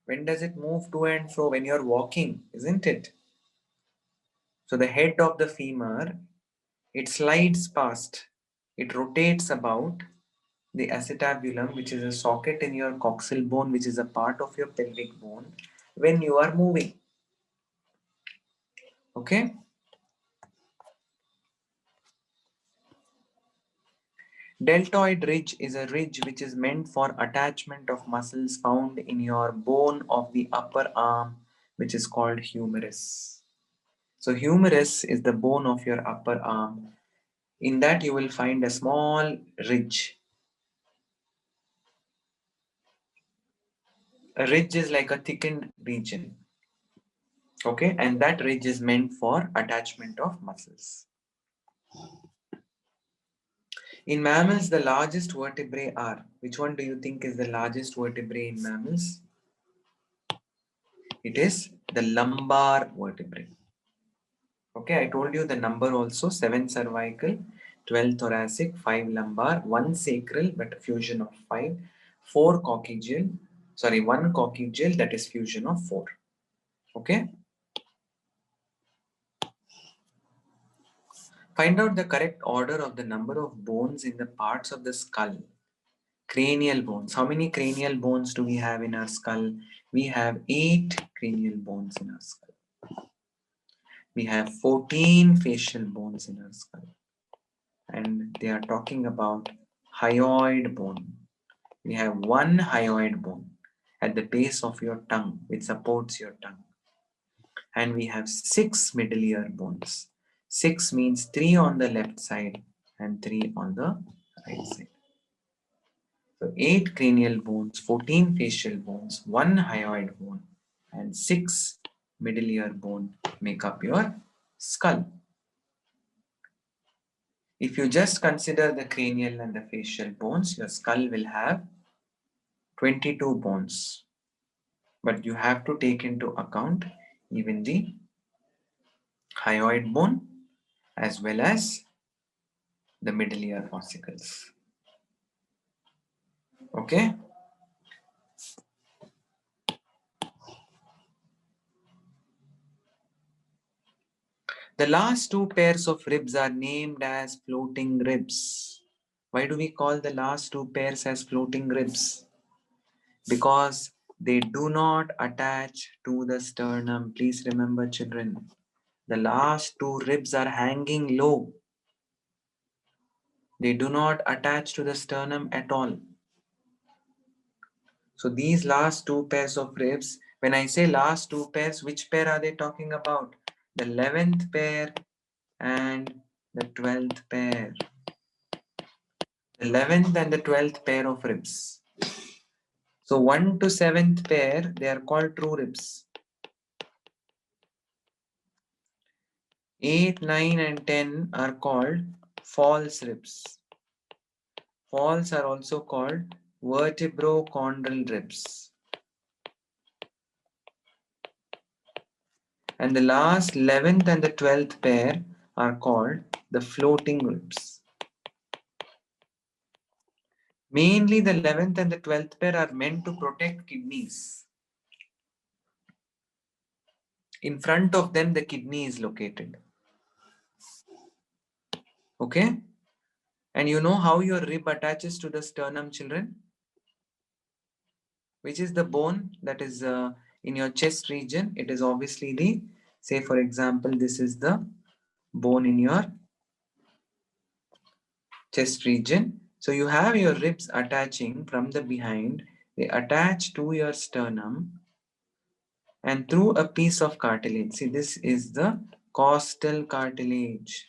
When does it move to and fro? When you're walking, isn't it? So the head of the femur, it slides past, it rotates about the acetabulum, which is a socket in your coxal bone, which is a part of your pelvic bone, when you are moving. Okay? Deltoid ridge is a ridge which is meant for attachment of muscles found in your bone of the upper arm, which is called humerus. So humerus is the bone of your upper arm. In that you will find a small ridge. A ridge is like a thickened region. Okay, and that ridge is meant for attachment of muscles. In mammals, the largest vertebrae are, which one do you think is the largest vertebrae in mammals? It is the lumbar vertebrae. Okay, I told you the number also, 7 cervical, 12 thoracic, 5 lumbar, 1 sacral, but a fusion of 5, 4 coccygeal, 1 coccygeal, that is fusion of 4. Okay. Find out the correct order of the number of bones in the parts of the skull. Cranial bones. How many cranial bones do we have in our skull? We have 8 cranial bones in our skull. We have 14 facial bones in our skull. And they are talking about hyoid bone. We have 1 hyoid bone at the base of your tongue, which supports your tongue. And we have 6 middle ear bones. 6 means 3 on the left side and 3 on the right side. So 8 cranial bones, 14 facial bones, 1 hyoid bone, and 6 middle ear bone make up your skull. If you just consider the cranial and the facial bones, your skull will have 22 bones. But you have to take into account even the hyoid bone as well as the middle ear ossicles. Okay? The last two pairs of ribs are named as floating ribs. Why do we call the last two pairs as floating ribs? Because they do not attach to the sternum. Please remember, children, the last two ribs are hanging low. They do not attach to the sternum at all. So these last two pairs of ribs, when I say last two pairs, which pair are they talking about? The 11th pair and the 12th pair. The 11th and the 12th pair of ribs. So 1 to 7th pair, they are called true ribs. 8, 9 and 10 are called false ribs. False are also called vertebrochondral ribs. And the last 11th and the 12th pair are called the floating ribs. Mainly the 11th and the 12th pair are meant to protect kidneys. In front of them, the kidney is located. Okay? And you know how your rib attaches to the sternum, children? Which is the bone that is in your chest region? It is obviously the, say for example, this is the bone in your chest region. So you have your ribs attaching from the behind. They attach to your sternum and through a piece of cartilage. See, this is the costal cartilage.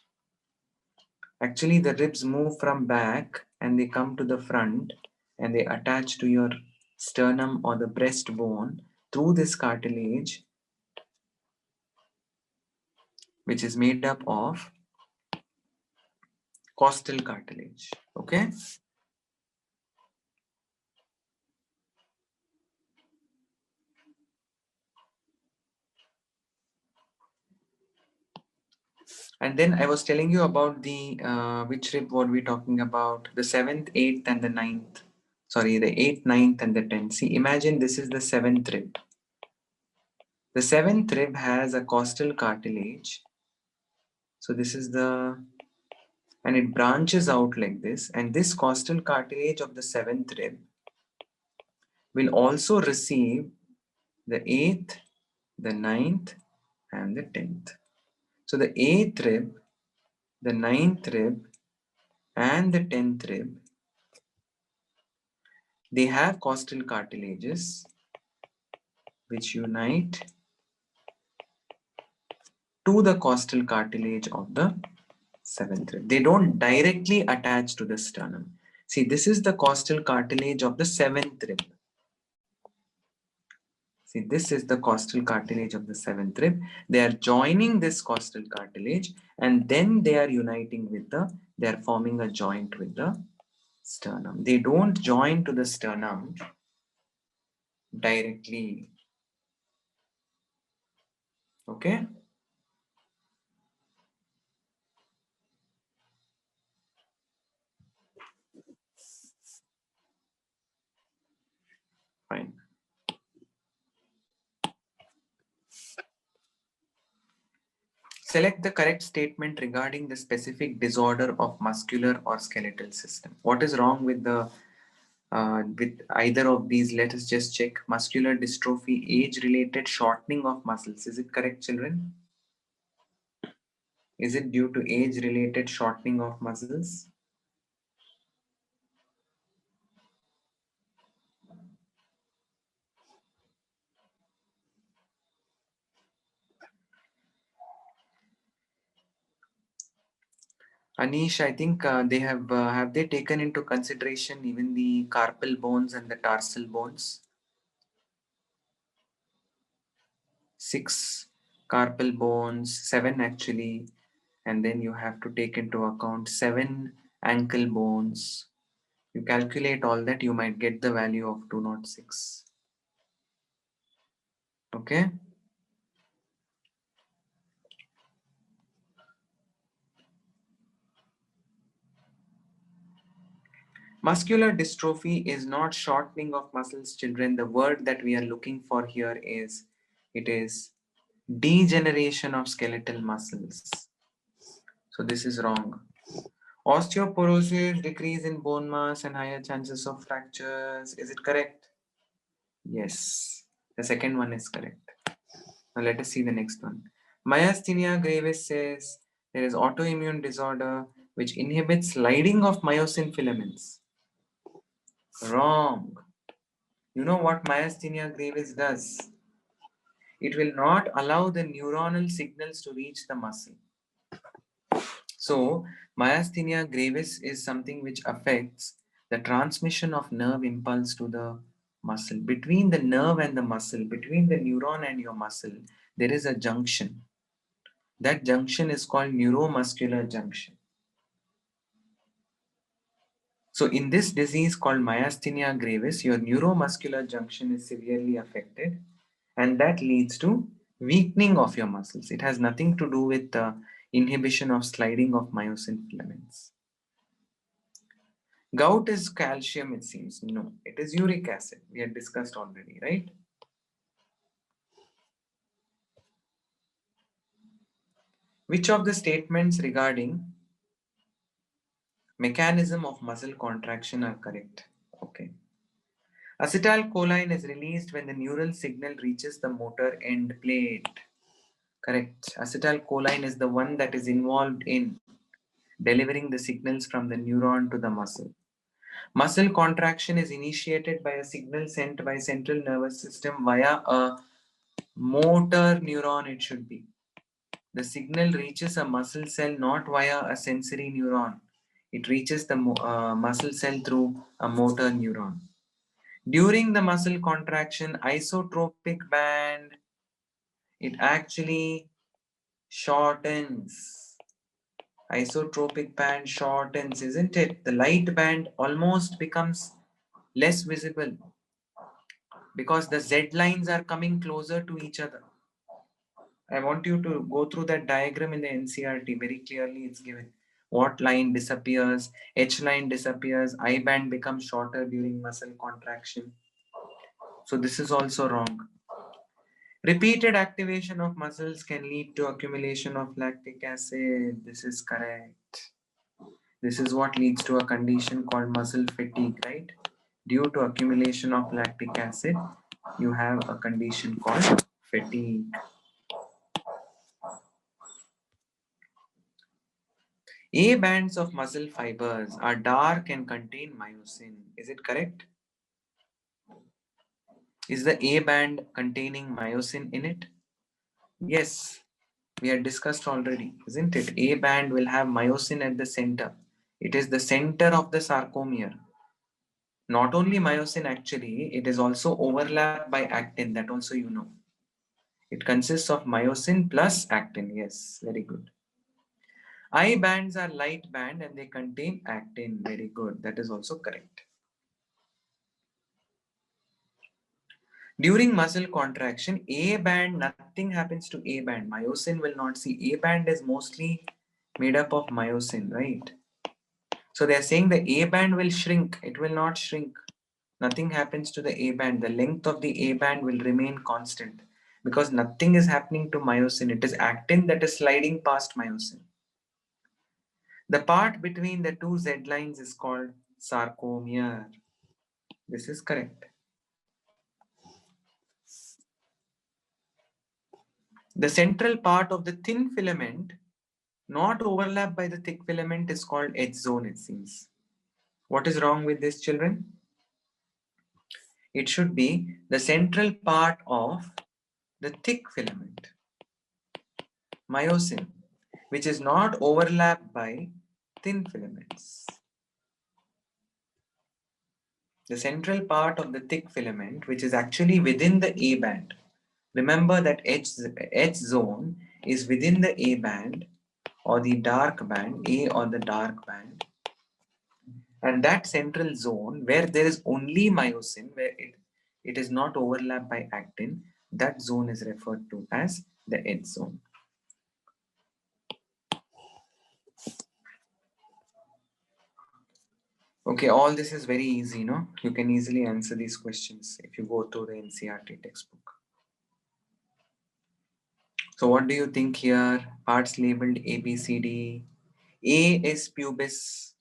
Actually, the ribs move from back and they come to the front and they attach to your sternum or the breastbone through this cartilage, which is made up of costal cartilage. Okay? And then I was telling you about the which rib were we talking about? The 7th, 8th, and the 9th. Sorry, the 8th, 9th, and the 10th. See, imagine this is the 7th rib. The 7th rib has a costal cartilage. So this is the, and it branches out like this. And this costal cartilage of the 7th rib will also receive the 8th, the 9th, and the 10th. So the 8th rib, the 9th rib, and the 10th rib, they have costal cartilages which unite to the costal cartilage of the 7th rib. They don't directly attach to the sternum. See, this is the costal cartilage of the 7th rib. See, this is the costal cartilage of the 7th rib. They are joining this costal cartilage and then they are uniting with they are forming a joint with the sternum. They don't join to the sternum directly. Okay? Fine. Select the correct statement regarding the specific disorder of muscular or skeletal system. What is wrong with the with either of these? Let us just check. Muscular dystrophy, age-related shortening of muscles. Is it correct, children? Is it due to age-related shortening of muscles? Anish, I think they have they taken into consideration even the carpal bones and the tarsal bones? 6 carpal bones, 7 actually, and then you have to take into account 7 ankle bones. You calculate all that, you might get the value of 206. Okay? Muscular dystrophy is not shortening of muscles, children. The word that we are looking for here is, it is degeneration of skeletal muscles. So this is wrong. Osteoporosis, decrease in bone mass and higher chances of fractures. Is it correct? Yes. The second one is correct. Now let us see the next one. Myasthenia gravis says there is autoimmune disorder which inhibits sliding of myosin filaments. Wrong. You know what myasthenia gravis does? It will not allow the neuronal signals to reach the muscle. So, myasthenia gravis is something which affects the transmission of nerve impulse to the muscle. Between the nerve and the muscle, between the neuron and your muscle, there is a junction. That junction is called neuromuscular junction. So, in this disease called myasthenia gravis, your neuromuscular junction is severely affected, and that leads to weakening of your muscles. It has nothing to do with the inhibition of sliding of myosin filaments. Gout is calcium, it seems. No, it is uric acid. We had discussed already, right? Which of the statements regarding mechanism of muscle contraction are correct? Okay. Acetylcholine is released when the neural signal reaches the motor end plate. Correct. Acetylcholine is the one that is involved in delivering the signals from the neuron to the muscle. Muscle contraction is initiated by a signal sent by central nervous system via a motor neuron, it should be. The signal reaches a muscle cell not via a sensory neuron. It reaches the muscle cell through a motor neuron. During the muscle contraction, isotropic band, it actually shortens. Isotropic band shortens, isn't it? The light band almost becomes less visible because the Z lines are coming closer to each other. I want you to go through that diagram in the NCRT. Very clearly it's given. What line disappears, H line disappears, I band becomes shorter during muscle contraction. So this is also wrong. Repeated activation of muscles can lead to accumulation of lactic acid. This is correct. This is what leads to a condition called muscle fatigue, right? Due to accumulation of lactic acid, you have a condition called fatigue. A bands of muscle fibers are dark and contain myosin. Is it correct? Is the A band containing myosin in it? Yes, we had discussed already, isn't it? A band will have myosin at the center. It is the center of the sarcomere. Not only myosin actually, it is also overlapped by actin, that also you know. It consists of myosin plus actin. Yes, very good. I bands are light band and they contain actin. Very good. That is also correct. During muscle contraction, A band, nothing happens to A band. Myosin will not see. A band is mostly made up of myosin, right? So they are saying the A band will shrink. It will not shrink. Nothing happens to the A band. The length of the A band will remain constant because nothing is happening to myosin. It is actin that is sliding past myosin. The part between the two Z lines is called sarcomere. This is correct. The central part of the thin filament, not overlapped by the thick filament, is called edge zone, it seems. What is wrong with this, children? It should be the central part of the thick filament, myosin, which is not overlapped by thin filaments. The central part of the thick filament, which is actually within the A band. Remember that edge zone is within the A band or the dark band, A or the dark band. And that central zone where there is only myosin, where it is not overlapped by actin, that zone is referred to as the edge zone. Okay, all this is very easy, no? You can easily answer these questions if you go through the NCRT textbook. So what do you think here? Parts labeled A, B, C, D. A is pubis,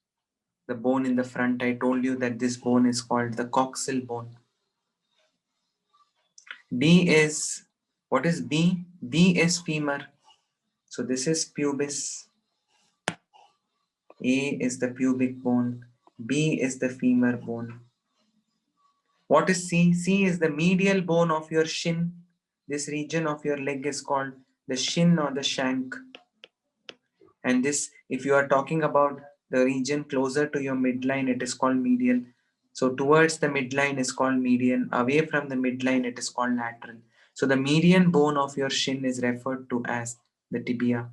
the bone in the front. I told you that this bone is called the coxal bone. B is, what is B? B is femur. So this is pubis. A is the pubic bone. B is the femur bone. What is C? C is the medial bone of your shin. This region of your leg is called the shin or the shank. And this, if you are talking about the region closer to your midline, it is called medial. So towards the midline is called median. Away from the midline, it is called lateral. So the median bone of your shin is referred to as the tibia.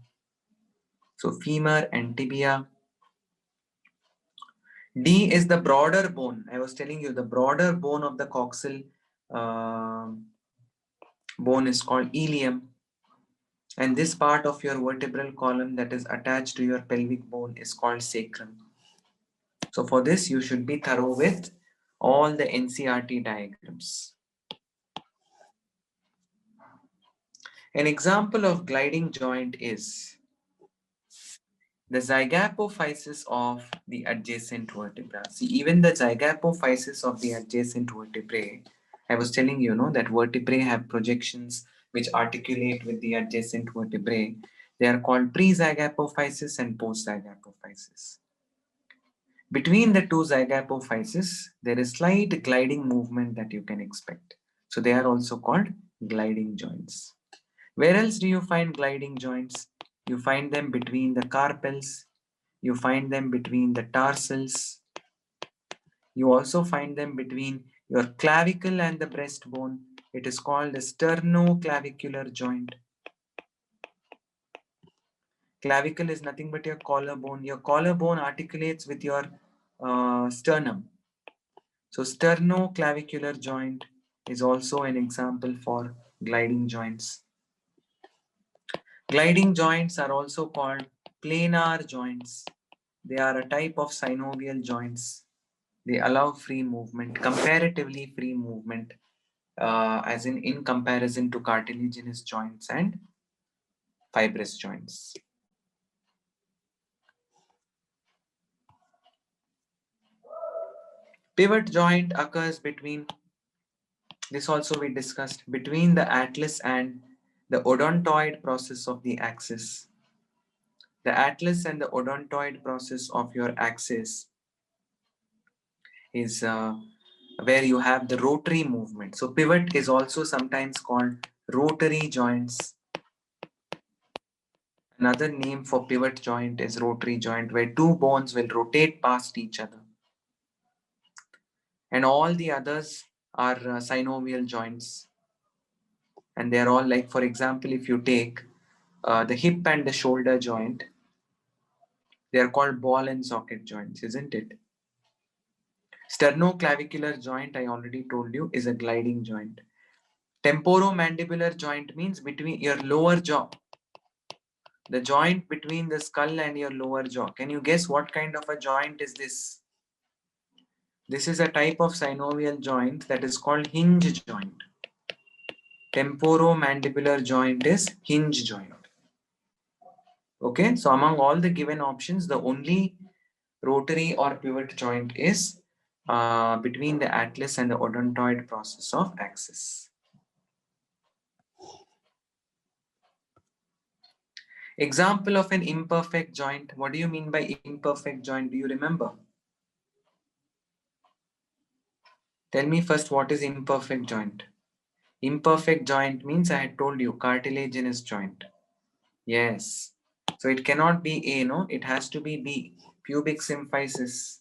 So femur and tibia. D is the broader bone. I was telling you the broader bone of the coxal uh, bone is called ilium. And this part of your vertebral column that is attached to your pelvic bone is called sacrum. So for this, you should be thorough with all the NCRT diagrams. An example of gliding joint is the zygapophysis of the adjacent vertebra. See, even the zygapophysis of the adjacent vertebrae, I was telling you, that vertebrae have projections which articulate with the adjacent vertebrae. They are called pre-zygapophysis and post-zygapophysis. Between the two zygapophyses, there is slight gliding movement that you can expect. So they are also called gliding joints. Where else do you find gliding joints? You find them between the carpels. You find them between the tarsals. You also find them between your clavicle and the breastbone. It is called the sternoclavicular joint. Clavicle is nothing but your collarbone. Your collarbone articulates with your sternum. So sternoclavicular joint is also an example for gliding joints. Gliding joints are also called planar joints. They are a type of synovial joints. They allow free movement, comparatively free movement, as in comparison to cartilaginous joints and fibrous joints. Pivot joint occurs between, this also we discussed, between the atlas and the odontoid process of the axis. The atlas and the odontoid process of your axis is where you have the rotary movement. So pivot is also sometimes called rotary joints. Another name for pivot joint is rotary joint, where two bones will rotate past each other. And all the others are synovial joints. And they're all like, for example, if you take the hip and the shoulder joint, they're called ball and socket joints, isn't it? Sternoclavicular joint, I already told you, is a gliding joint. Temporomandibular joint means between your lower jaw, the joint between the skull and your lower jaw. Can you guess what kind of a joint is this? This is a type of synovial joint that is called hinge joint. Temporomandibular joint is hinge joint. Okay, so among all the given options, the only rotary or pivot joint is between the atlas and the odontoid process of axis. Example of an imperfect joint. What do you mean by imperfect joint? Do you remember? Tell me first, what is imperfect joint? Imperfect joint means, I had told you, cartilaginous joint. Yes. So it cannot be A, no? It has to be B. Pubic symphysis.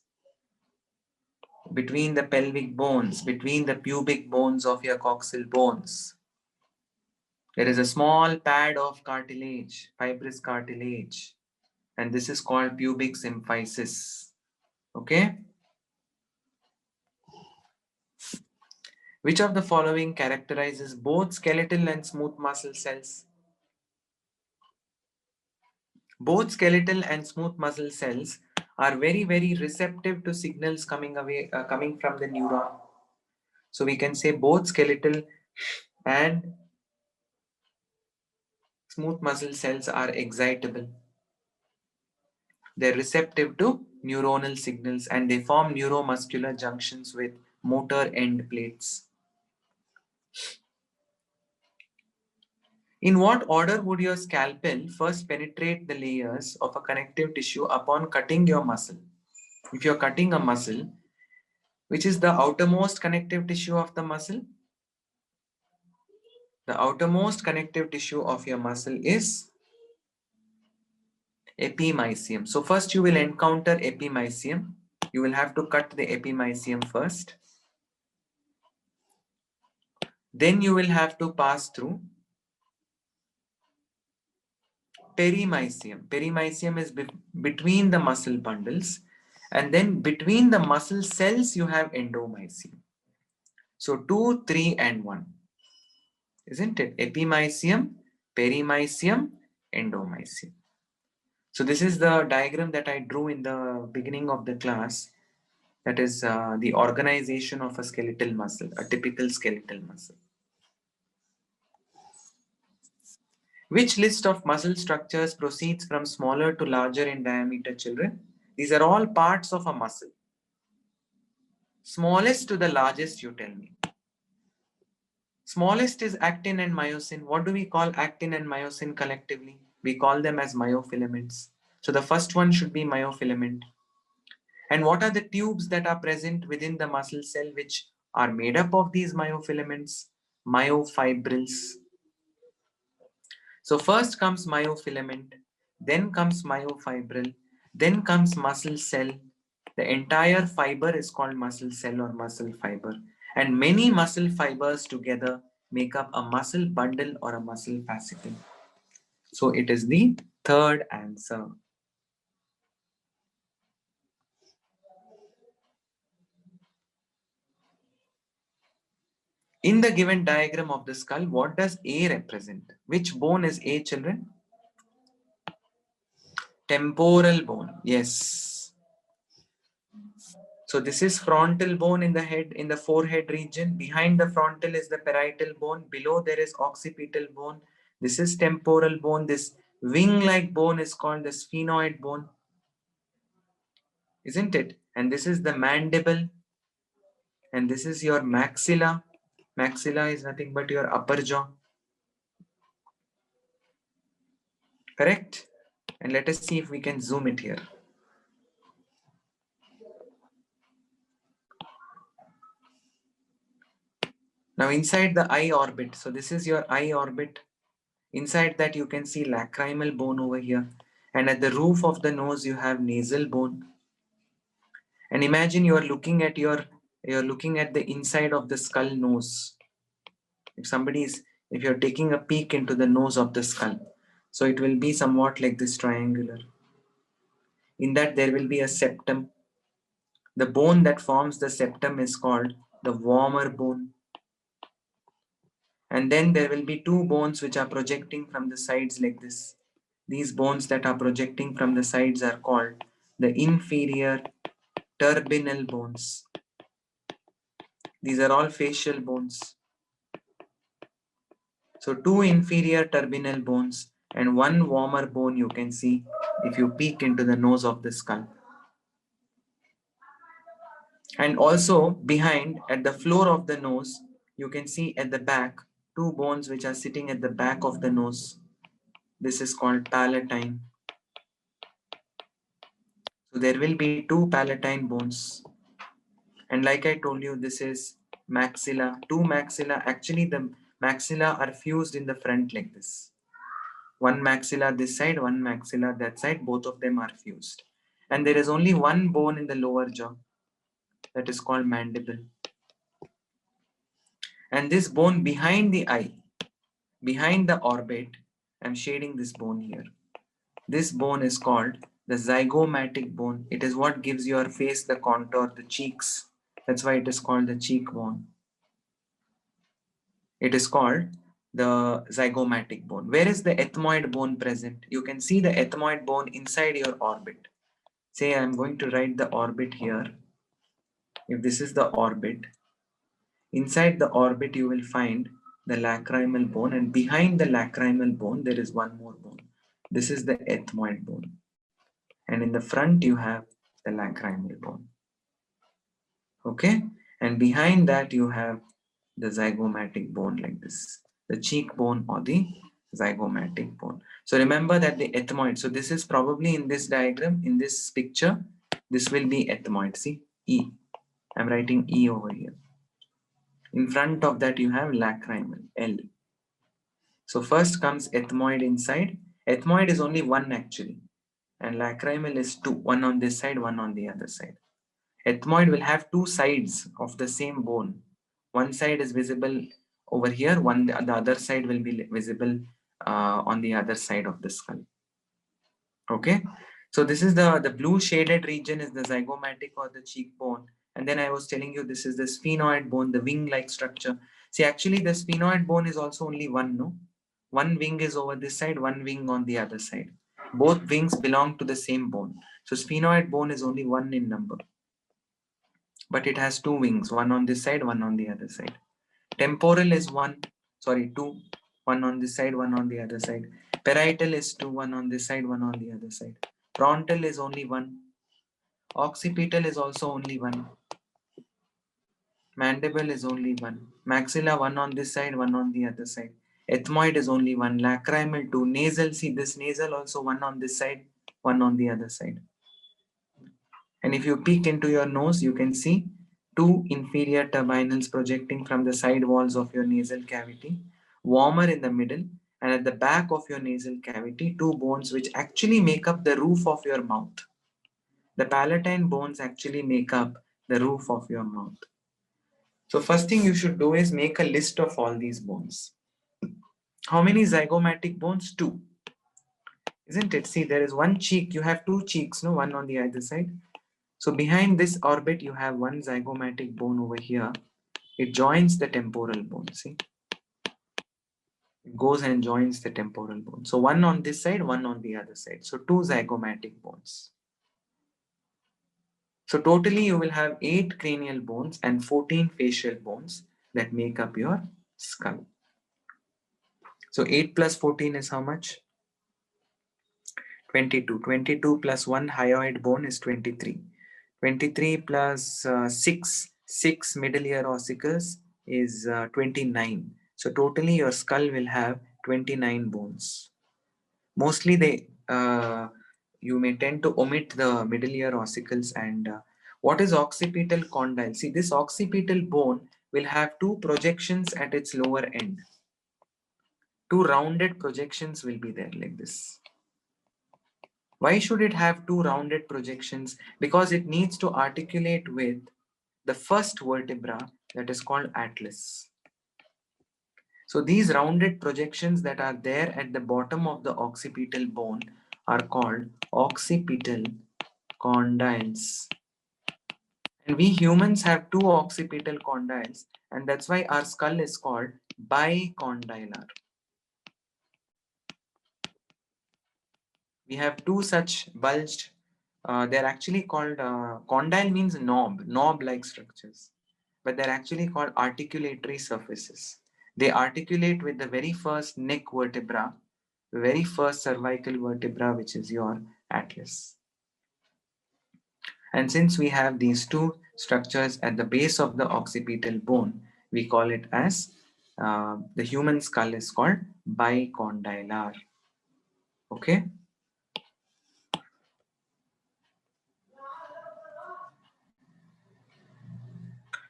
Between the pelvic bones, between the pubic bones of your coxal bones, there is a small pad of cartilage, fibrous cartilage, and this is called pubic symphysis. Okay? Which of the following characterizes both skeletal and smooth muscle cells? Both skeletal and smooth muscle cells are very, very receptive to signals coming from the neuron. So we can say both skeletal and Smooth muscle cells are excitable. They're receptive to neuronal signals and they form neuromuscular junctions with motor end plates. In what order would your scalpel first penetrate the layers of a connective tissue upon cutting your muscle? If you're cutting a muscle, which is the outermost connective tissue of the muscle? The outermost connective tissue of your muscle is epimysium. So first you will encounter epimysium. You will have to cut the epimysium first. Then you will have to pass through perimysium. Perimysium is between the muscle bundles. And then between the muscle cells, you have endomysium. So 2, 3, and 1. Isn't it? Epimysium, perimysium, endomysium. So this is the diagram that I drew in the beginning of the class. That is the organization of a skeletal muscle, a typical skeletal muscle. Which list of muscle structures proceeds from smaller to larger in diameter, children? These are all parts of a muscle. Smallest to the largest, you tell me. Smallest is actin and myosin. What do we call actin and myosin collectively? We call them as myofilaments. So the first one should be myofilament. And what are the tubes that are present within the muscle cell which are made up of these myofilaments? Myofibrils. So first comes myofilament, then comes myofibril, then comes muscle cell. The entire fiber is called muscle cell or muscle fiber. And many muscle fibers together make up a muscle bundle or a muscle fascicle. So it is the third answer. In the given diagram of the skull, what does A represent? Which bone is A, children? Temporal bone. Yes. So this is frontal bone in the head, in the forehead region. Behind the frontal is the parietal bone. Below there is occipital bone. This is temporal bone. This wing-like bone is called the sphenoid bone. Isn't it? And this is the mandible. And this is your maxilla. Maxilla is nothing but your upper jaw. Correct? And let us see if we can zoom it here. Now inside the eye orbit, so this is your eye orbit. Inside that you can see lacrimal bone over here. And at the roof of the nose you have nasal bone. And imagine you're looking at the inside of the skull nose. If you're taking a peek into the nose of the skull, so it will be somewhat like this triangular. In that there will be a septum. The bone that forms the septum is called the vomer bone. And then there will be two bones which are projecting from the sides like this. These bones that are projecting from the sides are called the inferior turbinal bones. These are all facial bones. So two inferior turbinal bones and one vomer bone you can see if you peek into the nose of the skull. And also behind at the floor of the nose, you can see at the back two bones which are sitting at the back of the nose. This is called palatine. So there will be two palatine bones. And like I told you, this is maxilla. Two maxilla. Actually, the maxilla are fused in the front like this. One maxilla this side, one maxilla that side. Both of them are fused. And there is only one bone in the lower jaw. That is called mandible. And this bone behind the eye, behind the orbit, I'm shading this bone here. This bone is called the zygomatic bone. It is what gives your face the contour, the cheeks. That's why it is called the cheekbone. It is called the zygomatic bone. Where is the ethmoid bone present? You can see the ethmoid bone inside your orbit. Say I'm going to write the orbit here. If this is the orbit, inside the orbit you will find the lacrimal bone, and behind the lacrimal bone there is one more bone. This is the ethmoid bone, and in the front you have the lacrimal bone. Okay, and behind that you have the zygomatic bone, like this, the cheekbone or the zygomatic bone. So remember that the ethmoid, so this is probably in this diagram, in this picture, this will be ethmoid. See, E, I'm writing E over here. In front of that you have lacrimal, L. So first comes ethmoid inside. Ethmoid is only one actually, and lacrimal is two, one on this side, one on the other side. Ethmoid will have two sides of the same bone. One side is visible over here, the other side will be visible on the other side of the skull. Okay, so this is the blue shaded region is the zygomatic or the cheekbone, and then I was telling you this is the sphenoid bone, the wing-like structure. See, actually the sphenoid bone is also only one, no? One wing is over this side, one wing on the other side. Both wings belong to the same bone. So sphenoid bone is only one in number, but it has two wings, one on this side, one on the other side. Temporal is two, one on this side, one on the other side. Parietal is two, one on this side, one on the other side. Frontal is only one. Occipital is also only one. Mandible is only one. Maxilla, one on this side, one on the other side. Ethmoid is only one. Lacrimal, two. Nasal, see this nasal also one on this side, one on the other side. And if you peek into your nose, you can see two inferior turbinals projecting from the side walls of your nasal cavity, warmer in the middle, and at the back of your nasal cavity, two bones which actually make up the roof of your mouth. The palatine bones actually make up the roof of your mouth. So first thing you should do is make a list of all these bones. How many zygomatic bones? Two. Isn't it? See, there is one cheek. You have two cheeks, no? One on the other side. So behind this orbit, you have one zygomatic bone over here. It joins the temporal bone, see? It goes and joins the temporal bone. So one on this side, one on the other side. So two zygomatic bones. So totally you will have 8 cranial bones and 14 facial bones that make up your skull. So 8 plus 14 is how much? 22. 22 plus 1 hyoid bone is 23. 23 plus 6 middle ear ossicles is 29. So totally your skull will have 29 bones. Mostly you may tend to omit the middle ear ossicles. And what is occipital condyle? See, this occipital bone will have two projections at its lower end. Two rounded projections will be there like this. Why should it have two rounded projections? Because it needs to articulate with the first vertebra that is called atlas. So these rounded projections that are there at the bottom of the occipital bone are called occipital condyles. And we humans have two occipital condyles, and that's why our skull is called bicondylar. We have two such bulged, they're actually called, condyle means knob-like structures, but they're actually called articulatory surfaces. They articulate with the very first neck vertebra, the very first cervical vertebra, which is your atlas. And since we have these two structures at the base of the occipital bone, we call it as, the human skull is called bicondylar. Okay.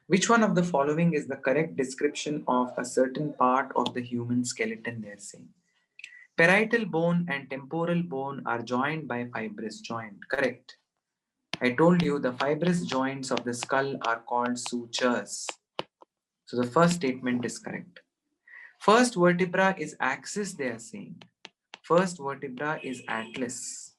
Which one of the following is the correct description of a certain part of the human skeleton, they're saying? Parietal bone and temporal bone are joined by fibrous joint. Correct. I told you the fibrous joints of the skull are called sutures. So the first statement is correct. First vertebra is axis, they are saying. First vertebra is atlas.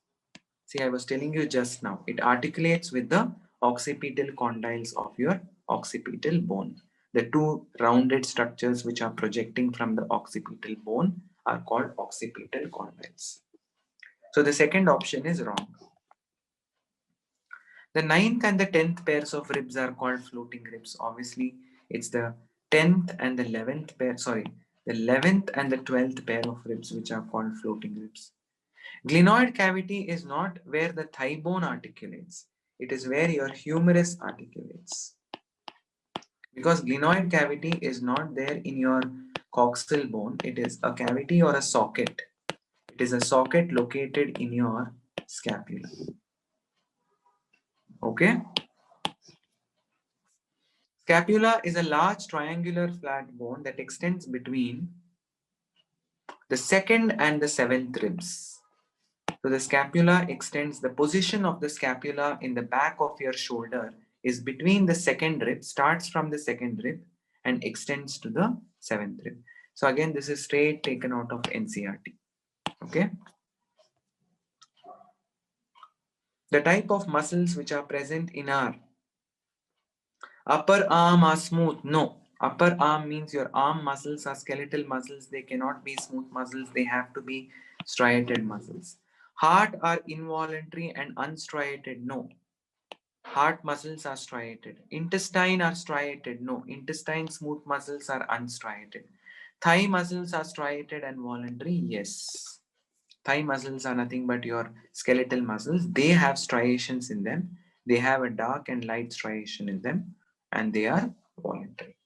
See, I was telling you just now, it articulates with the occipital condyles of your occipital bone. The two rounded structures which are projecting from the occipital bone are called occipital condyles. So the second option is wrong. The 9th and the 10th pairs of ribs are called floating ribs. Obviously, it's the 10th and the 11th pair, sorry, The 11th and the 12th pair of ribs, which are called floating ribs. Glenoid cavity is not where the thigh bone articulates. It is where your humerus articulates. Because glenoid cavity is not there in your coxal bone, it is a cavity or a socket. It is a socket located in your scapula. Okay? Scapula is a large triangular flat bone that extends between the second and the seventh ribs. So the scapula extends, the position of the scapula in the back of your shoulder is between the second rib, starts from the second rib and extends to the seventh rib. So again, this is straight taken out of NCERT. Okay. The type of muscles which are present in our upper arm are smooth. No. Upper arm means your arm muscles are skeletal muscles. They cannot be smooth muscles. They have to be striated muscles. Heart are involuntary and unstriated. No. Heart muscles are striated. Intestine are striated. No. Intestine smooth muscles are unstriated. Thigh muscles are striated and voluntary. Yes. Thigh muscles are nothing but your skeletal muscles. They have striations in them. They have a dark and light striation in them and they are voluntary.